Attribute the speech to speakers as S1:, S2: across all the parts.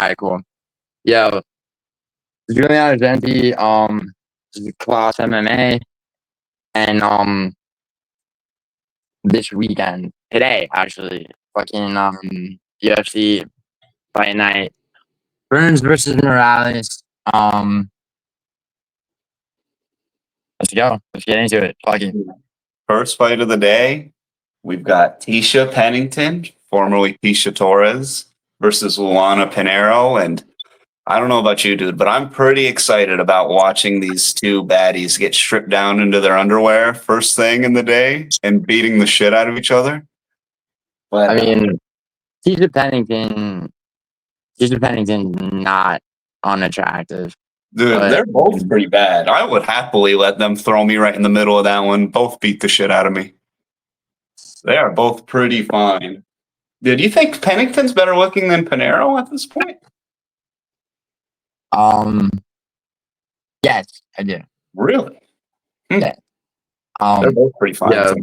S1: right, cool. Yo, Julian is empty. Class MMA, and this weekend, today actually, fucking UFC Fight Night, Burns versus Morales. Let's go. Let's get into it. Fucking
S2: First fight of the day, we've got Tecia Pennington, formerly Tecia Torres, versus Luana Pinheiro. And I don't know about you, dude, but I'm pretty excited about watching these two baddies get stripped down into their underwear first thing in the day and beating the shit out of each other. But
S1: I mean, Tecia Pennington's not unattractive.
S2: dude, they're both pretty bad. I would happily let them throw me right in the middle of that one. Both beat the shit out of me. They are both pretty fine. Did you think Pennington's better looking than Pinheiro at this point?
S1: Yes, I do.
S2: Really?
S1: Yeah.
S2: They're both pretty fine.
S1: Yeah.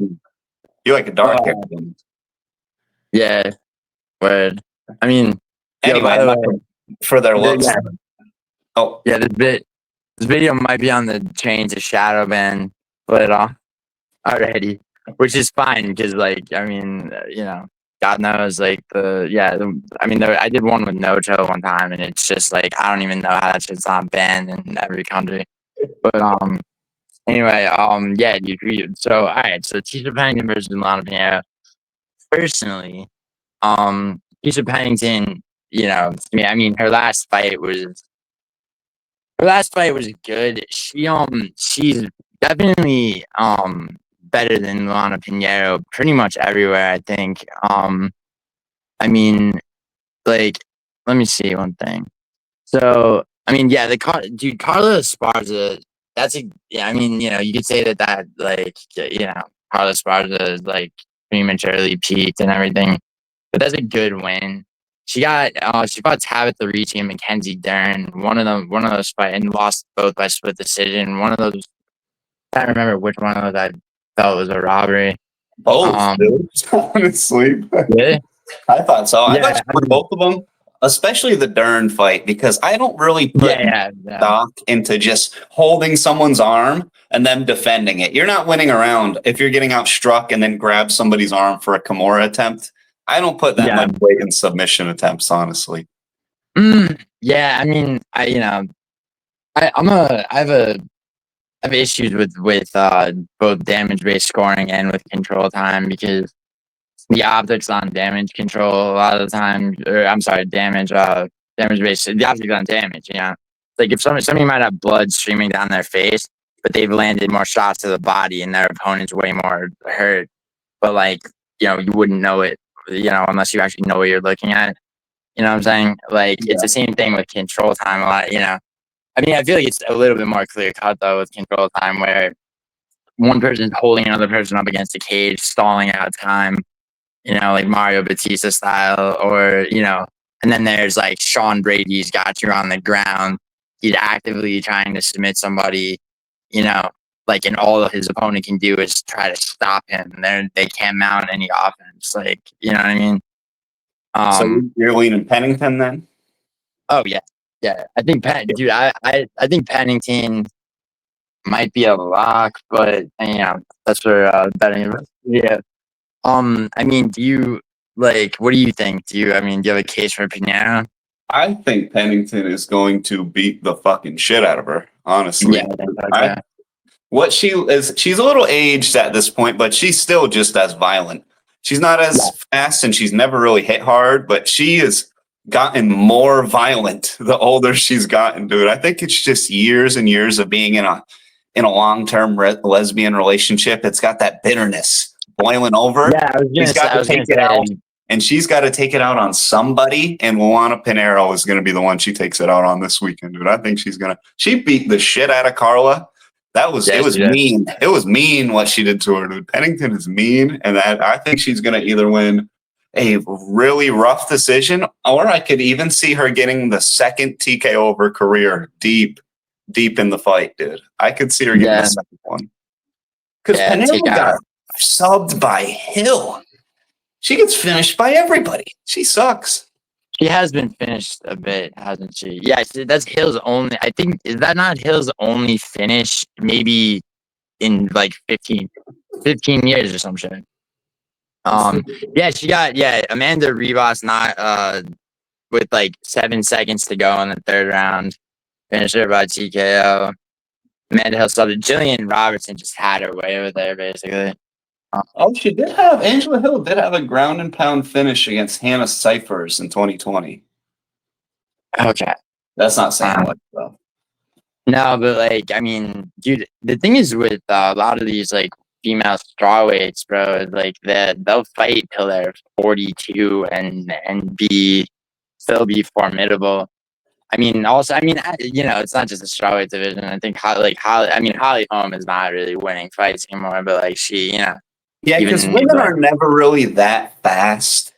S2: You like a dark hair.
S1: Yeah. Word. I mean,
S2: anyway, for their looks.
S1: Yeah.
S2: Oh,
S1: yeah. This video might be on the chain to shadow ban, but already, which is fine because, like, I mean, God knows, like I did one with Noto one time, and it's just like I don't even know how that shit's not banned in every country. But anyway, yeah, dude. So all right, so Tecia Pennington versus Luana Pinheiro. Personally, Tecia Pennington, I mean, her last fight was good. She's definitely better than Luana Pinheiro pretty much everywhere, I think. I mean, like, let me see one thing. So, I mean, yeah, Carla Esparza, I mean, you could say that, like, Carla Esparza is, like, prematurely peaked and everything, but that's a good win. She fought Tabitha Ricci and Mackenzie Dern. One of those fights, and lost both by split decision. One of those, I can't remember which one of those I felt was a robbery.
S2: Both, dude. Honestly.
S1: Yeah.
S2: I thought so. I thought both of them, especially the Dern fight, because I don't really put stock into just holding someone's arm and then defending it. You're not winning around if you're getting outstruck and then grab somebody's arm for a Kimura attempt. I don't put that much weight in submission attempts, honestly.
S1: Yeah, I mean, I have issues with both damage-based scoring and with control time, because the optics on damage control a lot of the time, or I'm sorry, damage-based, the optics on damage, like if somebody might have blood streaming down their face, but they've landed more shots to the body and their opponent's way more hurt, but like, you wouldn't know it, unless you actually know what you're looking at. You know what I'm saying? Like, it's the same thing with control time a lot, I mean, I feel like it's a little bit more clear cut though with control time, where one person's holding another person up against a cage, stalling out time, like Mario Batista style, or, and then there's like Sean Brady's got you on the ground. He's actively trying to submit somebody, like, and all his opponent can do is try to stop him. They can't mount any offense. Like, you know what I mean?
S2: So you're leaning Pennington then?
S1: Oh yeah. Yeah. I think dude, I think Pennington might be a lock, but that's for betting. Yeah. I mean, what do you think? Do you have a case for Pinheiro?
S2: I think Pennington is going to beat the fucking shit out of her, honestly.
S1: Yeah,
S2: she's a little aged at this point, but she's still just as violent. She's not as fast, and she's never really hit hard, but she has gotten more violent the older she's gotten, dude. I think it's just years and years of being in a long-term lesbian relationship. It's got that bitterness boiling over.
S1: Yeah,
S2: she's got to take it out, and she's got to take it out on somebody. And Luana Pinheiro is going to be the one she takes it out on this weekend, dude. I think she beat the shit out of Carla. It was mean. It was mean what she did to her, dude. Pennington is mean, and I think she's going to either win a really rough decision, or I could even see her getting the second TKO of her career deep in the fight, dude. I could see her getting the second one. Because Pinheiro got subbed by Hill. She gets finished by everybody. She sucks.
S1: She has been finished a bit, hasn't she? Yeah, that's Hill's only. I think is that not Hill's only finish? Maybe in like 15 years or some shit. Yeah, she got Amanda Ribas not with like 7 seconds to go in the third round. Finished her by TKO. Amanda Hill subbed. Jillian Robertson just had her way over there, basically.
S2: She did have Angela Hill did have a ground and pound finish against Hannah Cyphers in 2020.
S1: Okay,
S2: that's not saying much though.
S1: No, but like, I mean, dude, the thing is with a lot of these like female strawweights, bro, is like they'll fight till they're 42 and still be formidable. I mean, also, I mean, it's not just the strawweight division. I think Holly Holm is not really winning fights anymore, but like yeah,
S2: because women are never really that fast.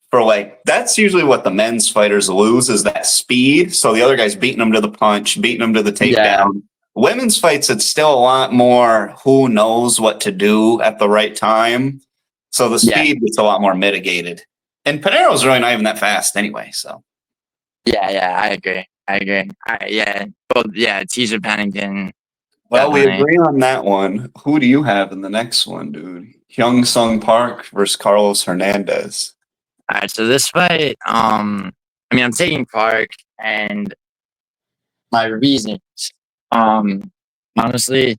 S2: For like, that's usually what the men's fighters lose is that speed. So the other guy's beating them to the punch, beating them to the takedown. Yeah. Women's fights, it's still a lot more who knows what to do at the right time. So the speed gets a lot more mitigated. And Pinheiro's really not even that fast anyway. So
S1: yeah, I agree. Tecia Pennington.
S2: Well, we agree on that one. Who do you have in the next one, dude? Hyun-Sung Park versus Carlos Hernandez.
S1: All right, so this fight, I'm taking Park, and my reasons, honestly,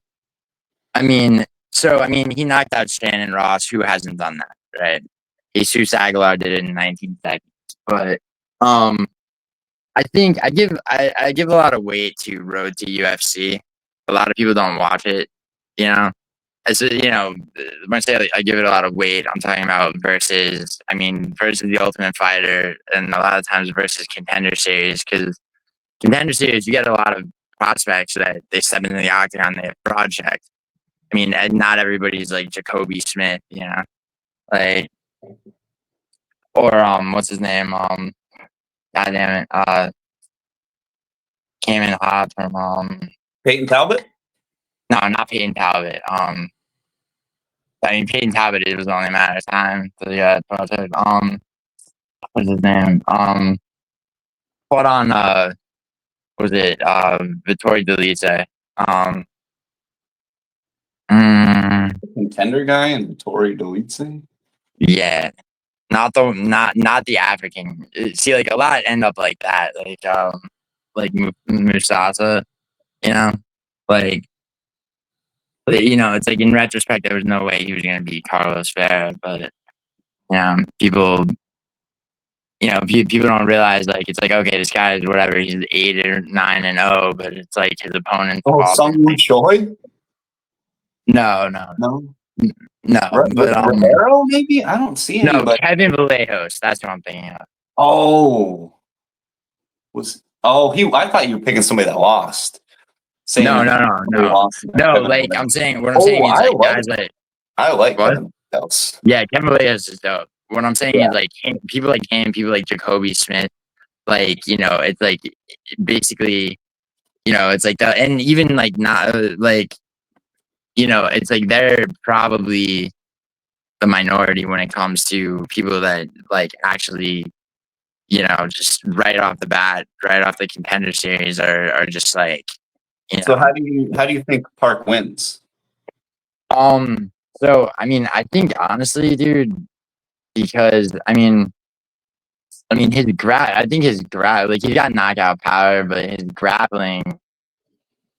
S1: he knocked out Shannon Ross, who hasn't done that, right? Jesus Aguilar did it in 19 seconds, but I think I give a lot of weight to Road to UFC. A lot of people don't watch it, when I say I give it a lot of weight, I'm talking about versus the Ultimate Fighter, and a lot of times versus Contender Series, because Contender Series, you get a lot of prospects that they step into the octagon, they have broad checks. And not everybody's like Jacoby Smith, like, or what's his name? God damn it, came in hot from
S2: Peyton Talbot.
S1: No, not Peyton Talbot. Peyton Talbot, it was only a matter of time. So yeah, what's his name? Fought on was it Vittori Delise?
S2: Contender guy and Vittori Delise?
S1: Yeah. Not the African. See, like a lot end up like that. Like Musasa, like, it's like in retrospect, there was no way he was going to beat Carlos Ferrer, but people don't realize, like, it's like, okay, this guy is whatever, he's 8 or 9-0, but it's like his opponent.
S2: Sung Choi?
S1: No. But
S2: Romero, maybe? I don't see anybody.
S1: No, Kevin Vallejos. That's what I'm thinking of.
S2: Oh. I thought you were picking somebody that lost.
S1: No. Like, I'm saying, what I'm saying is, like, guys like,
S2: I like Kevin Vallejos.
S1: Yeah, Kevin Vallejos is dope. What I'm saying is, like, people like him, people like Jacoby Smith, like, it's like basically, it's like that, and even like not like, it's like they're probably the minority when it comes to people that like actually, just right off the bat, right off the Contender Series are just like,
S2: So how do you think Park wins?
S1: So I think honestly, dude, because his like, he's got knockout power, but his grappling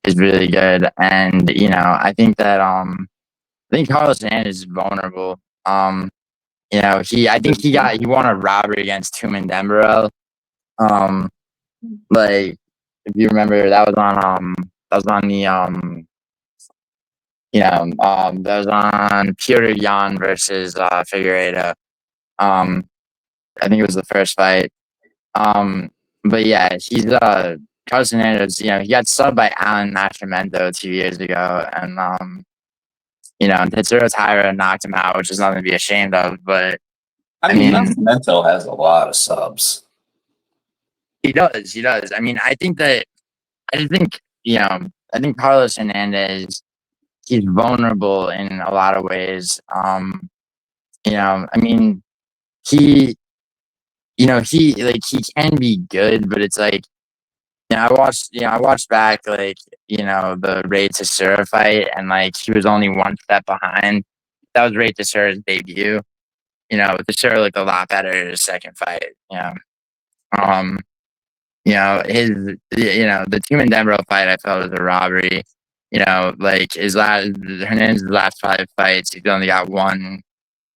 S1: is really good, and I think that Carlos Hernandez is vulnerable. I think he won a robbery against Tumen Dembele. Like, if you remember, that was on Peter Yan versus Figueiredo. I think it was the first fight. But yeah, he's Carlos Hernandez, he got subbed by Alan Nascimento 2 years ago, and Tetsuro Taira knocked him out, which is nothing to be ashamed of. But
S2: Nascimento has a lot of subs.
S1: He does. I think Carlos Hernandez, he's vulnerable in a lot of ways. He he can be good, but it's like, I watched back the Ray Teixeira fight, and like he was only one step behind. That was Ray Teixeira's debut. Teixeira looked a lot better in his second fight. Um, the Tumen Denbrough fight I felt was a robbery. Like Hernandez's last 5 fights, he's only got one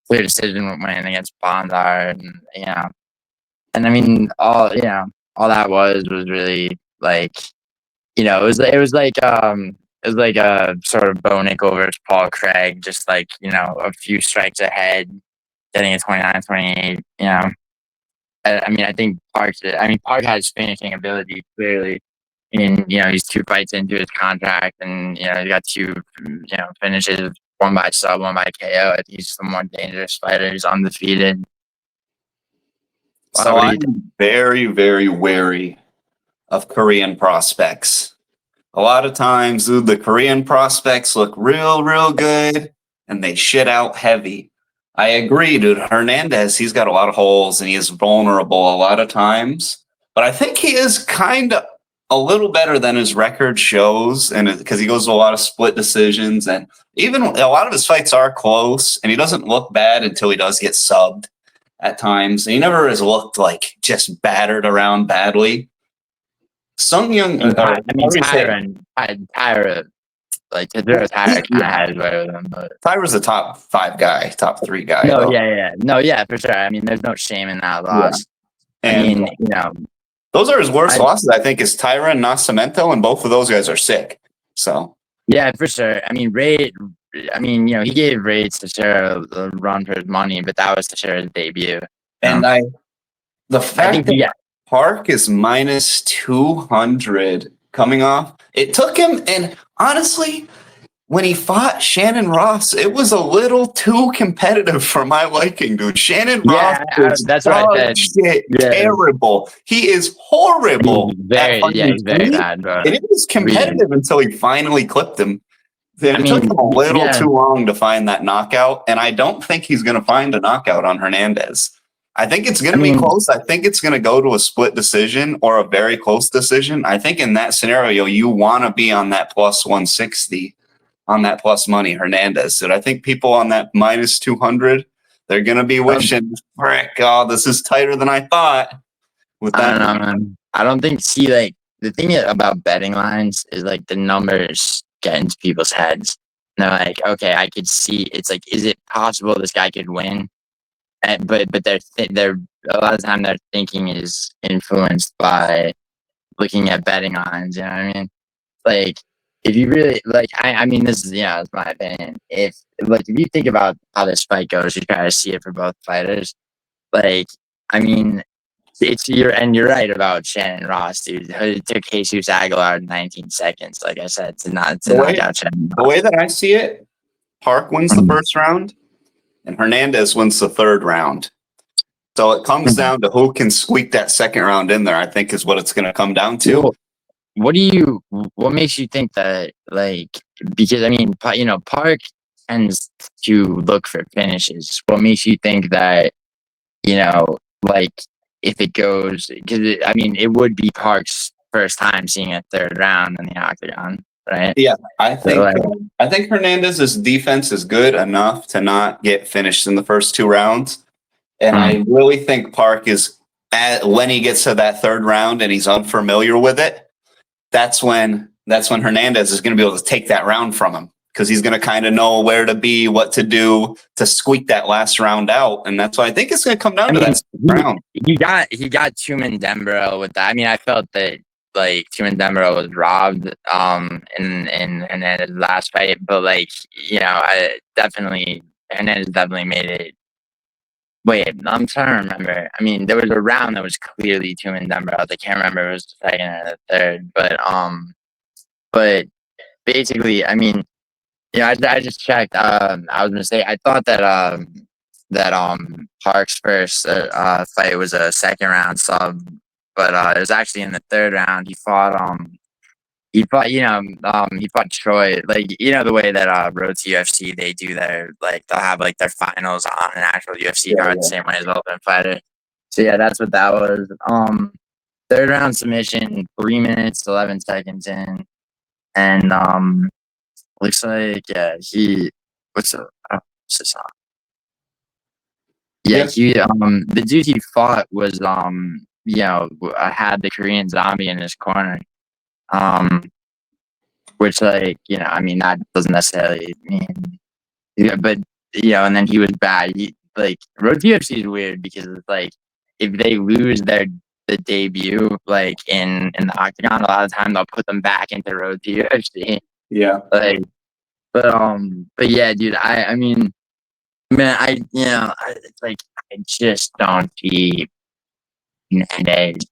S1: clear decision win against Bondar, and I mean all that was really like it was like a sort of Bonick over Paul Craig, just like a few strikes ahead, getting a 29-28. I mean, I think Park has finishing ability clearly. He's 2 fights into his contract, and he got 2 finishes, one by sub, one by KO. I think he's the more dangerous fighter. He's undefeated.
S2: So I'm very, very wary of Korean prospects. A lot of times, dude, the Korean prospects look real, real good, and they shit out heavy. I agree, dude. Hernandez, he's got a lot of holes, and he is vulnerable a lot of times. But I think he is kind of a little better than his record shows, and because he goes to a lot of split decisions, and even a lot of his fights are close, and he doesn't look bad until he does get subbed at times. And he never has looked like just battered around badly.
S1: Tyra, like Tyra kind of has better than him, but
S2: Tyra's a top 5 guy, top 3 guy.
S1: No, yeah, for sure. I mean, there's no shame in that loss.
S2: Yeah.
S1: I mean,
S2: those are his worst losses. I think is Tyra and Nascimento, and both of those guys are sick. So
S1: yeah, for sure. I mean, Ray. I mean, he gave Ray Teixeira a run for his money, but that was Teixeira's debut.
S2: And the fact that Park is minus 200 coming off, it took him, and honestly, when he fought Shannon Ross, it was a little too competitive for my liking, dude. Shannon Ross is
S1: that's right.
S2: Terrible. He is horrible.
S1: He's very bad, bro.
S2: And it was competitive until he finally clipped him. Then it took him a little too long to find that knockout, and I don't think he's going to find a knockout on Hernandez. I think it's going to be close. I think it's going to go to a split decision or a very close decision. I think in that scenario, you want to be on that plus 160, on that plus money Hernandez. And I think people on that minus 200, they're going to be wishing, frick, this is tighter than I thought. With that,
S1: I don't know, man. I don't think, the thing about betting lines is like the numbers get into people's heads. And they're like, okay, I could see, it's like, is it possible this guy could win? But they're a lot of the time their thinking is influenced by looking at betting lines. You know what I mean? Like, if you really I mean, this is it's my opinion. If you think about how this fight goes, you try to see it for both fighters. Like, I mean, you're right about Shannon Ross, dude. It took Jesus Aguilar 19 seconds, like I said, to knock out Shannon Ross.
S2: The way that I see it, Park wins the first round, and Hernandez wins the third round. So it comes down to who can squeak that second round in there, I think is what it's going to come down to.
S1: What makes you think that, because I mean, Park tends to look for finishes. What makes you think that, if it goes, because I mean, it would be Park's first time seeing a third round in the octagon. Right?
S2: Yeah, I think Hernandez's defense is good enough to not get finished in the first 2 rounds, and I really think Park is when he gets to that third round and he's unfamiliar with it. That's when Hernandez is going to be able to take that round from him, because he's going to kind of know where to be, what to do to squeak that last round out, and that's why I think it's going to come down to that round.
S1: He got Tumen Denbrough with that. I mean, I felt that Tumen Denbrough was robbed in Hernandez's last fight, but Hernandez definitely made it. Wait, I'm trying to remember. I mean, there was a round that was clearly Tumen Denbrough. I can't remember if it was the second or the third, but basically, I mean, I just checked. I was gonna say I thought that Park's first fight was a second round sub, but it was actually in the third round. He fought Troy, the way that Road to UFC, they do they'll have their finals on an actual UFC card the same way as Ultimate Fighter. So yeah, that's what that was. Third round submission, 3 minutes, 11 seconds in. And looks like what's his song? Yeah, he the dude he fought was had the Korean zombie in his corner. Which I mean that doesn't necessarily mean but and then he was bad. Road to UFC is weird because it's like if they lose the debut in the octagon, a lot of time they'll put them back into Road to UFC.
S2: Yeah.
S1: But yeah, dude, I mean, man, I just don't see Hernandez,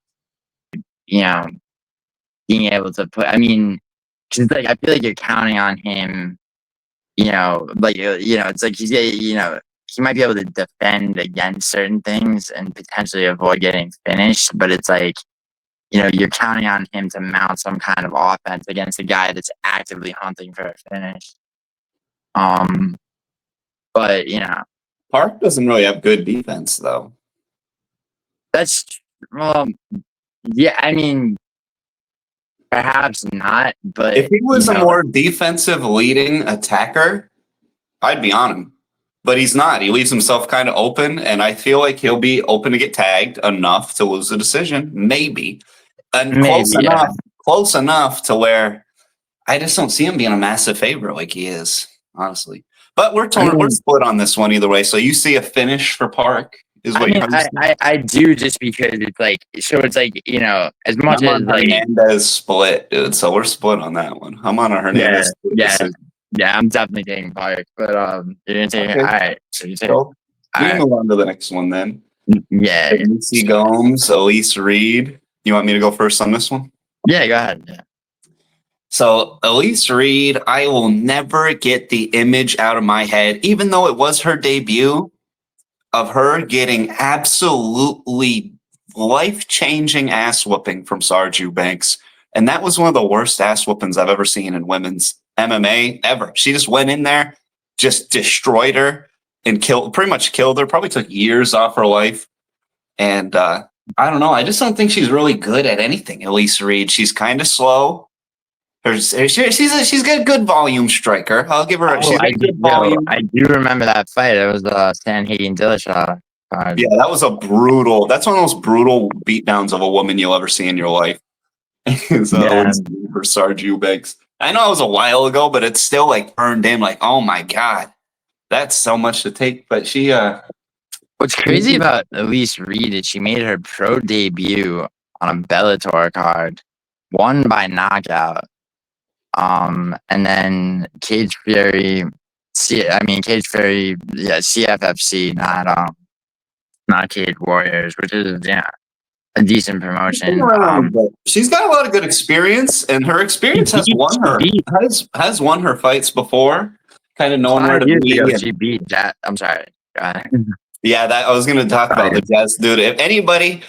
S1: being able to put. I mean, cause I feel like you're counting on him. It's like he might be able to defend against certain things and potentially avoid getting finished, but it's like, you're counting on him to mount some kind of offense against a guy that's actively hunting for a finish. But
S2: Park doesn't really have good defense though.
S1: That's yeah. I mean, perhaps not. But
S2: if he was a more defensive leading attacker, I'd be on him. But he's not. He leaves himself kind of open, and I feel like he'll be open to get tagged enough to lose the decision, maybe, and close enough to where I just don't see him being a massive favorite like he is, honestly. But we're split on this one either way. So you see a finish for Park is what
S1: I do, just because it's like, so it's like, as much as
S2: Hernandez split, dude. So we're split on that one. I'm on a Hernandez.
S1: Yeah, I'm definitely taking Park, but you're gonna take all right. So you take.
S2: We move on to the next one then.
S1: Yeah.
S2: See Gomes, Elise Reed. You want me to go first on this one?
S1: Yeah, go ahead. Yeah.
S2: So Elise Reed, I will never get the image out of my head, even though it was her debut, of her getting absolutely life-changing ass whooping from Sarge Eubanks. And that was one of the worst ass whoopings I've ever seen in women's MMA ever. She just went in there, just destroyed her and pretty much killed her, probably took years off her life. And I don't know. I just don't think she's really good at anything, Elise Reed. She's kind of slow. She's got a good volume striker. I'll give her. Volume.
S1: I do remember that fight. It was Sanhagen Dillashaw.
S2: Yeah, that was that's one of those brutal beatdowns of a woman you'll ever see in your life. For Sarge Eubanks. I know it was a while ago, but it's still burned in. Oh my god, that's so much to take. But she.
S1: What's crazy about Elise Reed is she made her pro debut on a Bellator card, won by knockout. And then Cage Fury, CFFC, not Cage Warriors, which is a decent promotion.
S2: She's got a lot of good experience, and her experience has won her fights before. Kind of knowing where to be.
S1: She beat that. I'm sorry.
S2: Yeah, that I was going to talk about the Jazz dude. If anybody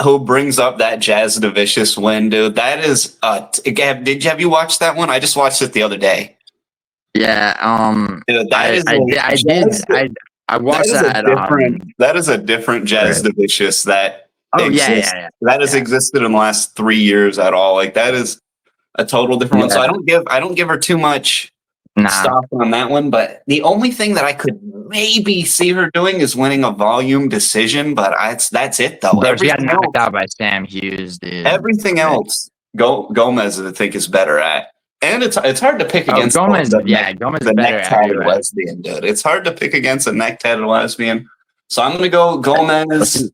S2: who brings up that Jazz DeVicious win, dude, that is have you watched that one? I just watched it the other day.
S1: Yeah,
S2: dude, I
S1: watched that.
S2: That is a different Jazz DeVicious that that has existed in the last 3 years at all. That is a total different one. So I don't give her too much stuff on that one, but the only thing that I could maybe see her doing is winning a volume decision, but that's it though.
S1: She got knocked out by Sam Hughes, dude.
S2: Everything else, Gomes, I think, is better at, and it's hard to pick against
S1: Gomez. Gomez
S2: the neck-tatted lesbian, dude. It's hard to pick against a neck-tatted lesbian, so I'm gonna go Gomes.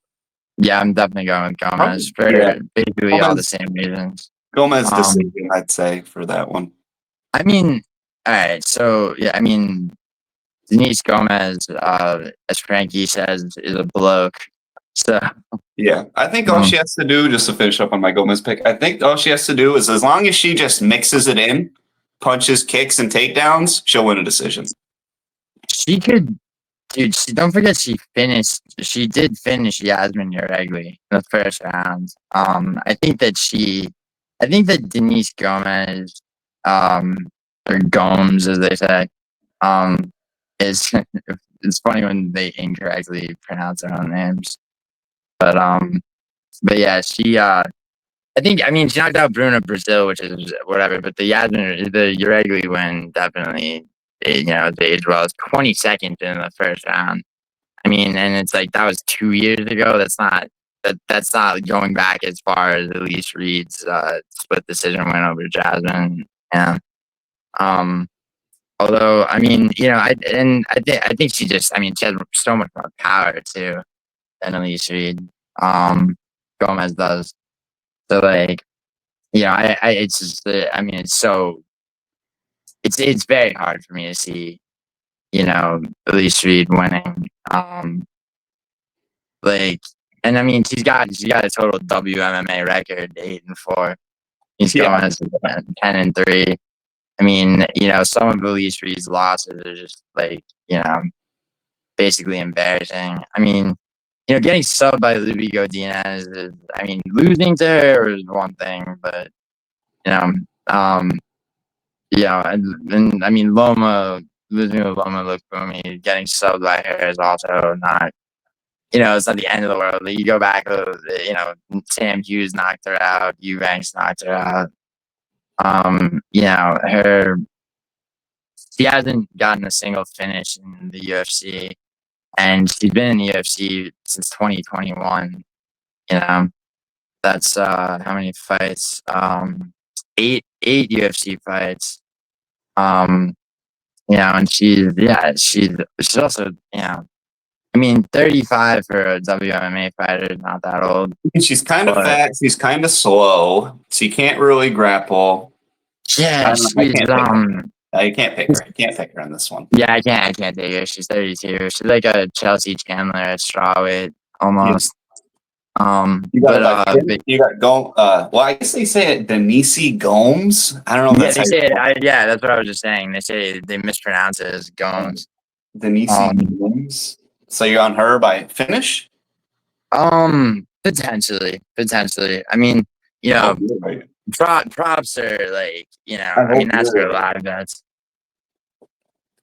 S1: Yeah, I'm definitely going with Gomes for basically all the same reasons.
S2: Gomez decision, I'd say, for that one.
S1: I mean, all right, so yeah, I mean, Denise Gomes, as Frankie says, is a bloke. So
S2: yeah, I think all she has to do, just to finish up on my Gomes pick, I think all she has to do is, as long as she just mixes it in, punches, kicks, and takedowns, she'll win a decision.
S1: She could, dude. Don't forget she did finish Yasmin Yaregui in the first round. I think that Denise Gomes, or Gomes, as they say, is it's funny when they incorrectly pronounce their own names. But yeah, I mean, she knocked out Bruna Brazil, which is whatever. But the Uregui win definitely, it aged well. It's 22nd in the first round. I mean, and it's like that was 2 years ago. That's not going back as far as Elise Reed's split decision win over Jasmine. Yeah. Although, I mean, I think she has so much more power too than Elise Reed. Gomes does. So like, it's just, it's very hard for me to see, Elise Reed winning. And I mean, she's got a total WMMA record 8-4. He's going 10-3. I mean, some of Elise Reed's losses are just like, basically embarrassing. I mean, getting subbed by Luby Godinez is, I mean, losing to her is one thing, but and I mean, losing to Loma Lukbumi, getting subbed by her is also not, it's not the end of the world. You go back, Sam Hughes knocked her out, Eubanks knocked her out. She hasn't gotten a single finish in the UFC, and she's been in the UFC since 2021. That's how many fights? 8 UFC fights. And she's also, I mean, 35 for a WMMA fighter is not that old.
S2: She's kind of fat. She's kind of slow. She can't really grapple.
S1: Yeah,
S2: you can't pick her. You can't pick her in this one.
S1: Yeah, I can't take her. She's 32. She's like a Chelsea Chandler at strawweight almost.
S2: You got well, I guess they say it Denise Gomes. I don't know.
S1: Yeah, that's what I was just saying. They say they mispronounce it as Gomes.
S2: Denise Gomes. So you're on her by finish?
S1: Potentially. I mean, props are like, that's for a lot of bets.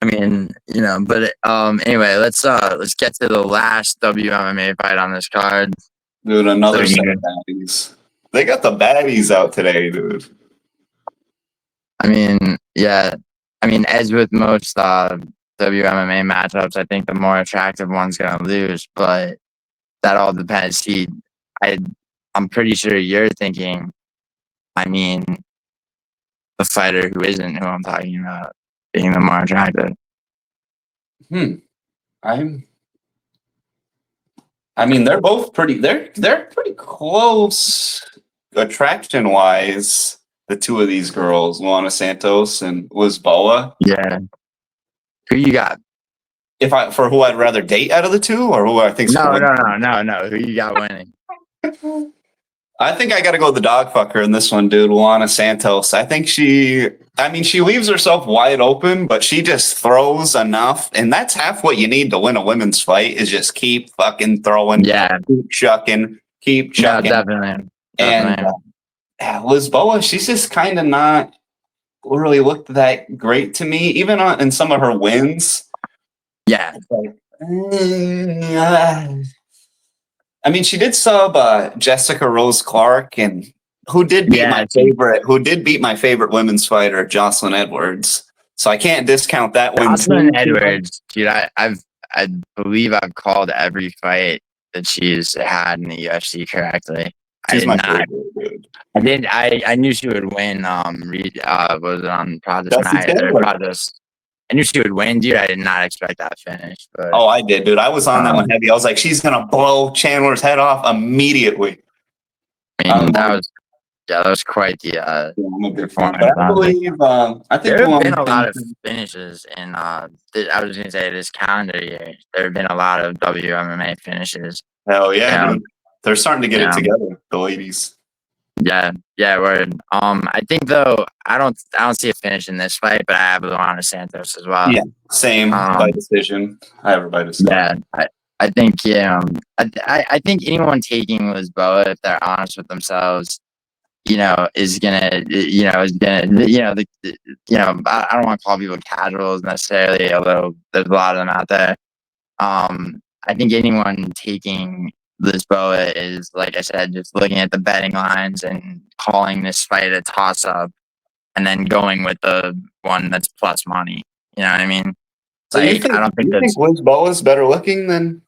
S1: I mean, but anyway, let's get to the last WMMA fight on this card.
S2: Dude, another set of baddies. They got the baddies out today, dude.
S1: I mean, yeah. I mean, as with most WMMA matchups, I think the more attractive one's gonna lose, but that all depends. I'm pretty sure you're thinking, I mean, the fighter who isn't who I'm talking about being the more attractive.
S2: I mean, they're both pretty. They're pretty close attraction wise. The two of these girls, Luana Santos and Lisboa.
S1: Yeah. Who you got?
S2: For who I'd rather date out of the two, or who I think?
S1: No. Who you got winning?
S2: I think I got to go with the dog fucker in this one, dude. Luana Santos. I think she leaves herself wide open, but she just throws enough. And that's half what you need to win a women's fight is just keep fucking throwing.
S1: Yeah.
S2: Keep chucking.
S1: No, definitely.
S2: And Lisboa, she's just kind of not really looked that great to me, even in some of her wins.
S1: Yeah.
S2: I mean, she did sub Jessica Rose Clark, and who did beat my favorite women's fighter, Jocelyn Edwards. So I can't discount that win.
S1: Jocelyn Edwards, dude, I believe I've called every fight that she's had in the UFC correctly.
S2: She's my favorite, dude.
S1: I knew she would win. Was it on Prada's night? I knew she would win, dude. I did not expect that finish. But,
S2: I did, dude. I was on that one heavy. I was like, she's gonna blow Chandler's head off immediately.
S1: I mean, that was quite the performance.
S2: I think
S1: there have been a lot of finishes in. I was gonna say this calendar year. There have been a lot of WMMA finishes.
S2: Hell yeah, dude. They're starting to get it together, the ladies.
S1: Yeah, word. I think though I don't see a finish in this fight, but I have Luana Santos as well.
S2: Yeah, same by decision. I have her by decision.
S1: Yeah, I think I think anyone taking Lisboa, if they're honest with themselves, is gonna I don't want to call people casuals necessarily, although there's a lot of them out there. I think anyone taking Lisboa is, like I said, just looking at the betting lines and calling this fight a toss-up, and then going with the one that's plus money. You know what I mean?
S2: So you think Lisboa is better looking than?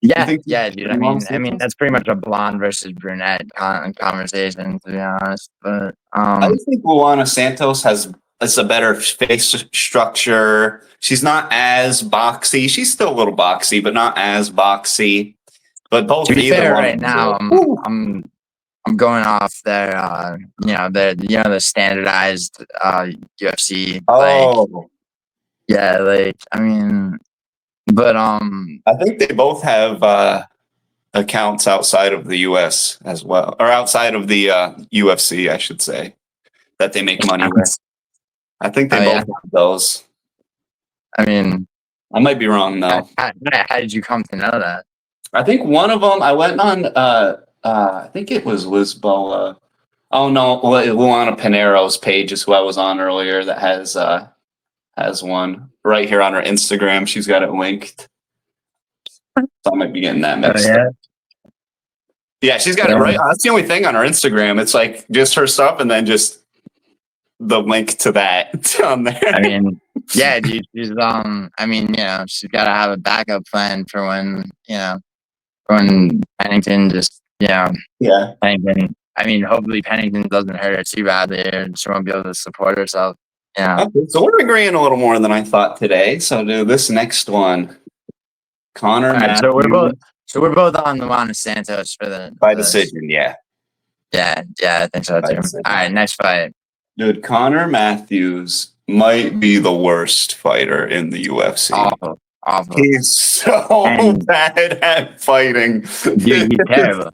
S1: Yeah, dude. I mean, that's pretty much a blonde versus brunette conversation, to be honest. But
S2: I think Luana Santos has a better face structure. She's not as boxy. She's still a little boxy, but not as boxy. But both.
S1: To be fair, right now, I'm going off their the standardized UFC. I mean, but
S2: I think they both have accounts outside of the US as well, or outside of the UFC, I should say, that they make money with. I think they both have those.
S1: I mean,
S2: I might be wrong though.
S1: How did you come to know that?
S2: I think one of them, I went on, I think it was Lisboa. Oh no, Luana Pinheiro's page is who I was on earlier that has one right here on her Instagram. She's got it linked. So I might be getting that mixed up. Yeah, she's got it right. That's the only thing on her Instagram. It's like just her stuff and then just the link to that on there.
S1: I mean, yeah, dude. She's she's got to have a backup plan for when Pennington just Pennington. I mean, hopefully Pennington doesn't hurt her too badly, and she won't be able to support herself. Yeah.
S2: Okay, so we're agreeing a little more than I thought today. So do this next one, Connor.
S1: Right, so we're both on Luana Santos for the
S2: by decision. Yeah,
S1: I think so too. All right, next fight.
S2: Dude, Connor Matheus might be the worst fighter in the UFC.
S1: Awful.
S2: He's so bad at fighting.
S1: Dude, he's terrible.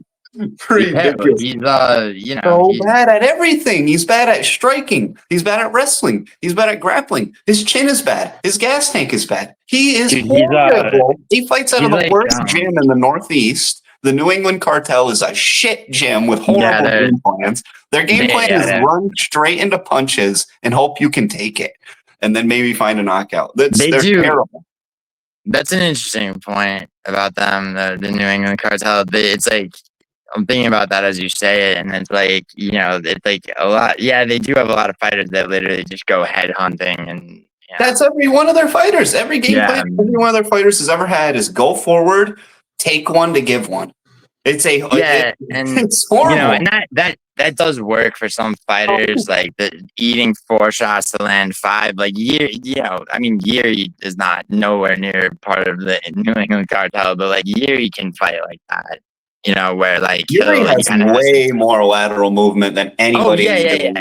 S2: Ridiculous.
S1: He's
S2: bad at everything. He's bad at striking. He's bad at wrestling. He's bad at grappling. His chin is bad. His gas tank is bad. He is horrible. He fights out of the worst gym in the Northeast. The New England Cartel is a shit gym with horrible game plans. Their game plan is run straight into punches and hope you can take it, and then maybe find a knockout. They're terrible.
S1: That's an interesting point about them, the New England Cartel. It's like, I'm thinking about that as you say it, and it's like, it's like a lot. Yeah, they do have a lot of fighters that literally just go head hunting, and
S2: that's every one of their fighters. Every game plan every one of their fighters has ever had is go forward, take one to give one. It's it's horrible.
S1: And that does work for some fighters, like eating 4 shots to land 5. Like Yuri is not nowhere near part of the New England Cartel, but like Yuri can fight like that. Where like
S2: Yuri has way more lateral movement than anybody.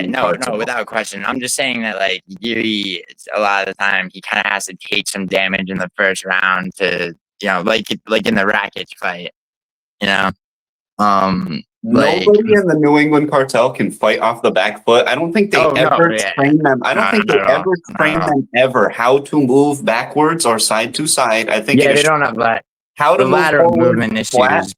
S1: No, without question. I'm just saying that like Yuri, a lot of the time he kind of has to take some damage in the first round to like in the Rakic fight.
S2: Nobody in the New England Cartel can fight off the back foot. I don't think they ever train them. I don't think they ever train them ever how to move backwards or side to side. I think
S1: they don't have that.
S2: How to
S1: move lateral movement issues.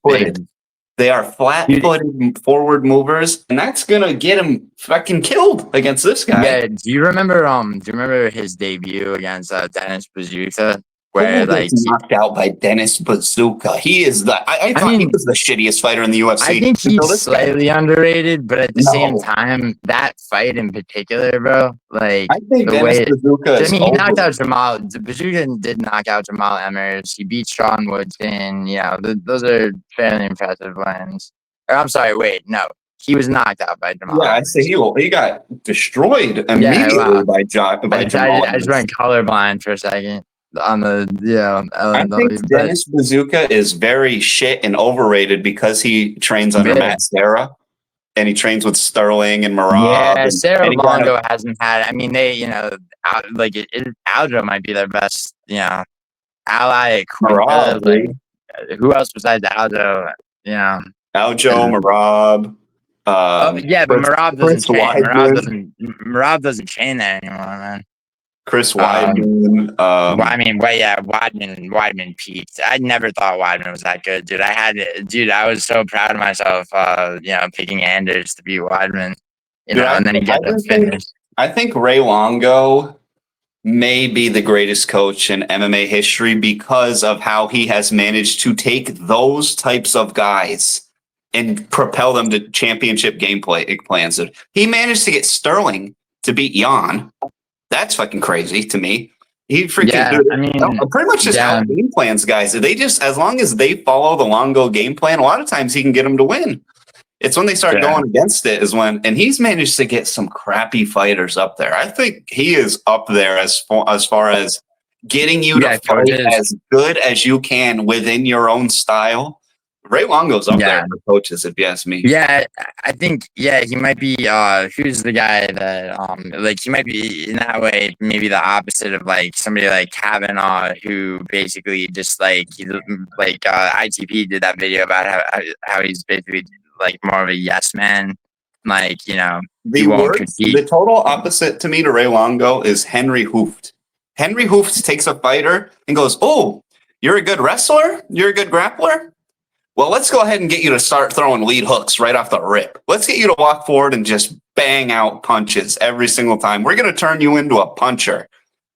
S2: They are flat-footed forward movers, and that's gonna get him fucking killed against this guy.
S1: Yeah. Do you remember his debut against Dennis Bazooka? Where like
S2: knocked out by Dennis Bazooka. He is I thought he was the shittiest fighter in the UFC.
S1: I think he's slightly underrated, but at the same time, that fight in particular, bro, like
S2: I think Dennis Bazooka
S1: he knocked out Jamal. Bazooka did knock out Jamal Emmers. He beat Sean Woodson. Those are fairly impressive wins. Or I'm sorry, wait, no. He was knocked out by Jamal.
S2: Yeah, I say he got destroyed immediately by Jamal.
S1: I just went colorblind for a second. On the
S2: I think Dennis Bazooka is very shit and overrated because he trains under Matt Serra and he trains with Sterling and Marab.
S1: Yeah, Serra Longo hasn't had. I mean, they Aljo might be their best ally.
S2: Marab,
S1: who else besides Aljo?
S2: Aljo, Marab.
S1: But Marab doesn't chain. Marab doesn't chain there anymore, man.
S2: Chris Weidman.
S1: Weidman peaked. I never thought Weidman was that good, dude. I was so proud of myself, picking Anders to beat Weidman, and then he got the finish.
S2: I think Ray Longo may be the greatest coach in MMA history because of how he has managed to take those types of guys and propel them to championship gameplay plans. He managed to get Sterling to beat Jan. That's fucking crazy to me. He freaking pretty much just out game plans guys. They just, as long as they follow the Longo game plan, a lot of times he can get them to win. It's when they start going against it is when, and he's managed to get some crappy fighters up there. I think he is up there as far as getting you to fight as good as you can within your own style. Ray Longo's up there for coaches, if you ask me.
S1: Yeah, I think he might be. Who's the guy that like he might be in that way? Maybe the opposite of like somebody like Kavanaugh, who basically just like ITP did that video about how he's basically like more of a yes man. Like
S2: the total opposite to me to Ray Longo is Henry Hooft. Henry Hooft takes a fighter and goes, "Oh, you're a good wrestler. You're a good grappler. Well, let's go ahead and get you to start throwing lead hooks right off the rip. Let's get you to walk forward and just bang out punches every single time. We're going to turn you into a puncher."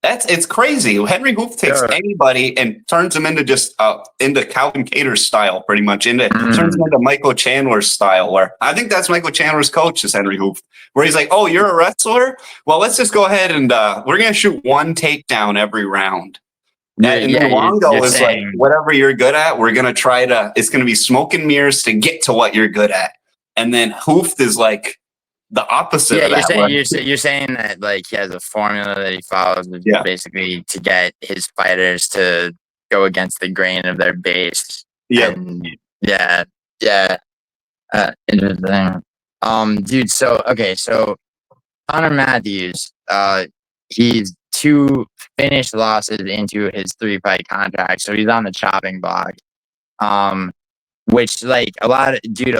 S2: It's crazy. Henry Hooft takes anybody and turns them into just into Calvin Cater's style, pretty much. Turns them into Michael Chandler's style. Where I think that's Michael Chandler's coach is Henry Hooft, where he's like, "Oh, you're a wrestler? Well, let's just go ahead and we're going to shoot one takedown every round." Longo is like, whatever you're good at, we're going to try to, it's going to be smoke and mirrors to get to what you're good at. And then Hooft is like the opposite of that.
S1: You're saying that like he has a formula that he follows basically to get his fighters to go against the grain of their base. Interesting. Dude, so Connor Matheus, he's 2 finished losses into his 3-fight contract, so he's on the chopping block. Which like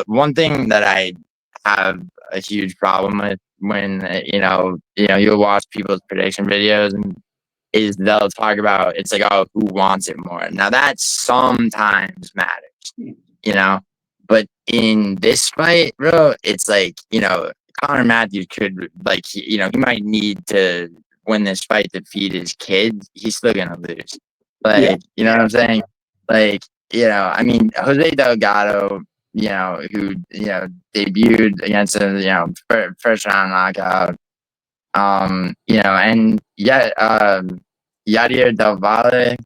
S1: one thing that I have a huge problem with when you'll watch people's prediction videos and is they'll talk about it's like, oh, who wants it more? Now that sometimes matters, but in this fight, bro, it's like Connor Matheus could he might need to win this fight to feed his kids. He's still gonna lose. You know what I'm saying? I mean, Jose Delgado, who debuted against him, first round knockout. And Yadier Del Valle,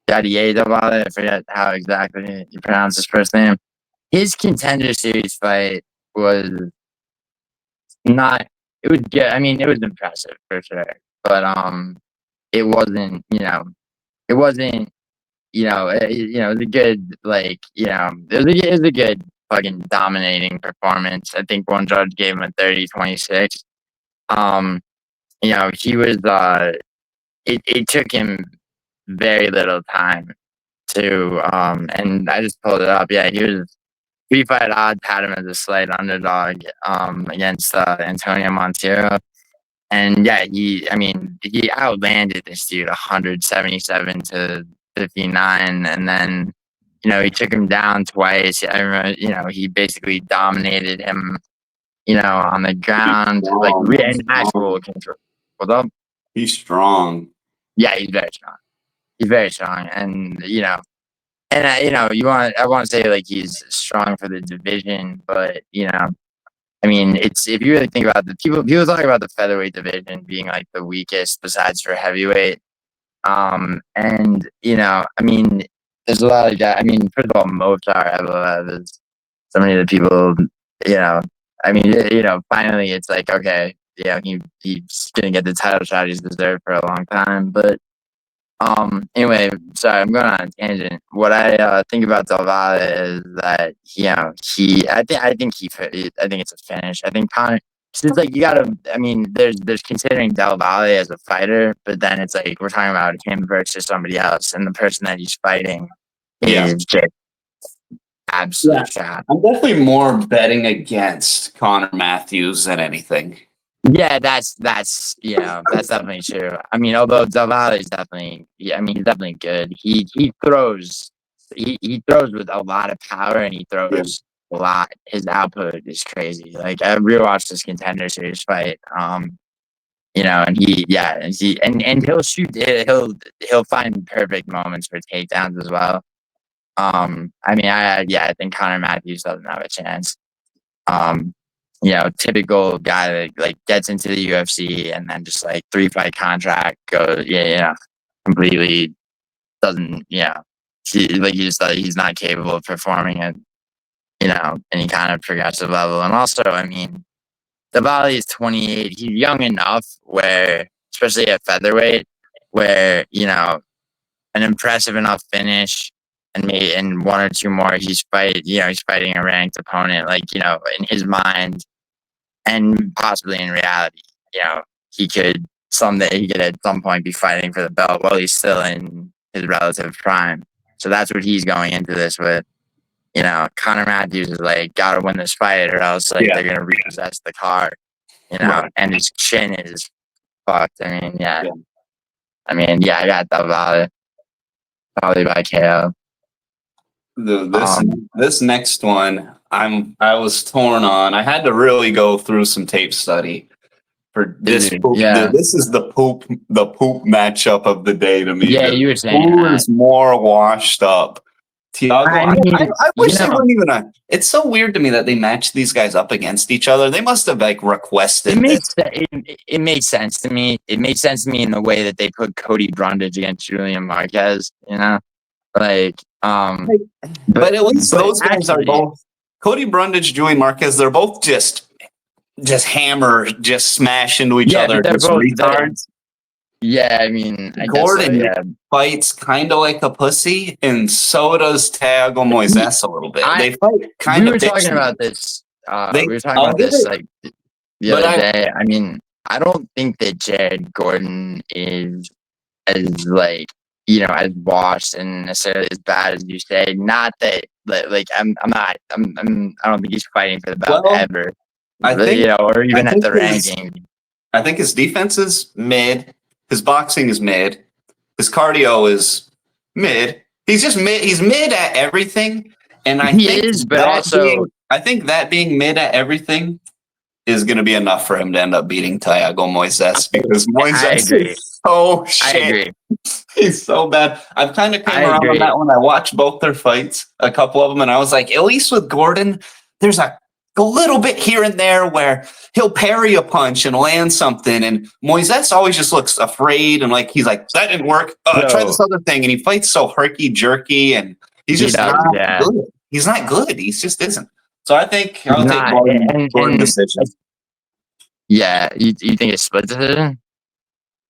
S1: I forget how exactly you pronounce his first name. His Contender Series fight was not. It was good. I mean, it was impressive for sure, but it wasn't. It wasn't. It was a good it was a good fucking dominating performance. I think one judge gave him a 30-26. He was it took him very little time to and I just pulled it up. Yeah, he was 3-fight odds had him as a slight underdog against Antonio Montero. And he outlanded this dude 177 to 59, and then he took him down twice. I remember, he basically dominated him, on the ground, in actual control. What's up?
S2: He's strong.
S1: Yeah, he's very strong. He's very strong, and I want to say like he's strong for the division, but I mean, it's if you really think about the people talk about the featherweight division being like the weakest besides for heavyweight. And I mean, there's a lot of guys. I mean, first of all, Mokhtar Evloev is so many of the people. I mean, finally, it's like okay, he's gonna get the title shot he's deserved for a long time. But anyway, sorry, I'm going on a tangent. What I think about Del Valle is that I think it's a finish. I think Connor. It's like you gotta. I mean, there's considering Del Valle as a fighter, but then it's like we're talking about him versus somebody else, and the person that he's fighting is just absolute shot.
S2: I'm definitely more betting against Connor Matheus than anything.
S1: Yeah, that's definitely true. I mean, although Del Valle is definitely, he's definitely good. He throws, he throws with a lot of power, and he throws a lot. His output is crazy. Like I rewatched this Contender Series fight. and he'll shoot. He'll find perfect moments for takedowns as well. I think Connor Matheus doesn't have a chance. Typical guy that like gets into the UFC and then just like 3-fight contract goes, completely doesn't, he's not capable of performing at, any kind of progressive level. And also, the Valle is 28. He's young enough where, especially at featherweight, where, an impressive enough finish and maybe in one or two more, he's fighting a ranked opponent, in his mind and possibly in reality, he could at some point be fighting for the belt while he's still in his relative prime. So that's what he's going into this with. Connor Matheus is like, gotta win this fight or else they're gonna repossess the car. And his chin is fucked. I got the Valle by KO.
S2: This next one, I was torn on. I had to really go through some tape study for this. This is the poop matchup of the day to me.
S1: Yeah, you were saying
S2: who is more washed up? Thiago. I wish they weren't even. It's so weird to me that they match these guys up against each other. They must have requested.
S1: It made sense to me. It made sense to me in the way that they put Cody Brundage against Julian Marquez.
S2: But at least those guys are both Cody Brundage, Julian Marquez. They're both just hammer, just smash into each other.
S1: They're both
S2: retards.
S1: Gordon
S2: fights kind of like a pussy, and so does Thiago Moises a little bit. They fight kind of.
S1: We were talking about this. We were talking about this the other day. I don't think that Jared Gordon is as as washed and necessarily as bad as you say. Not that I don't think he's fighting for the belt ever.
S2: I think,
S1: or even at the ranking.
S2: I think his defense is mid. His boxing is mid. His cardio is mid. He's just mid. He's mid at everything. And I think that being mid at everything is going to be enough for him to end up beating Thiago Moises, because Moises is so shit. He's so bad. I've kind of came around on that one. I watched both their fights, a couple of them, and I was like, at least with Gordon, there's a little bit here and there where he'll parry a punch and land something, and Moises always just looks afraid and he's like, that didn't work. Try this other thing, and he fights so herky jerky, and he's just not good. He's not good. He just isn't. So I think I'll take Gordon decision.
S1: Yeah, you think it's split decision?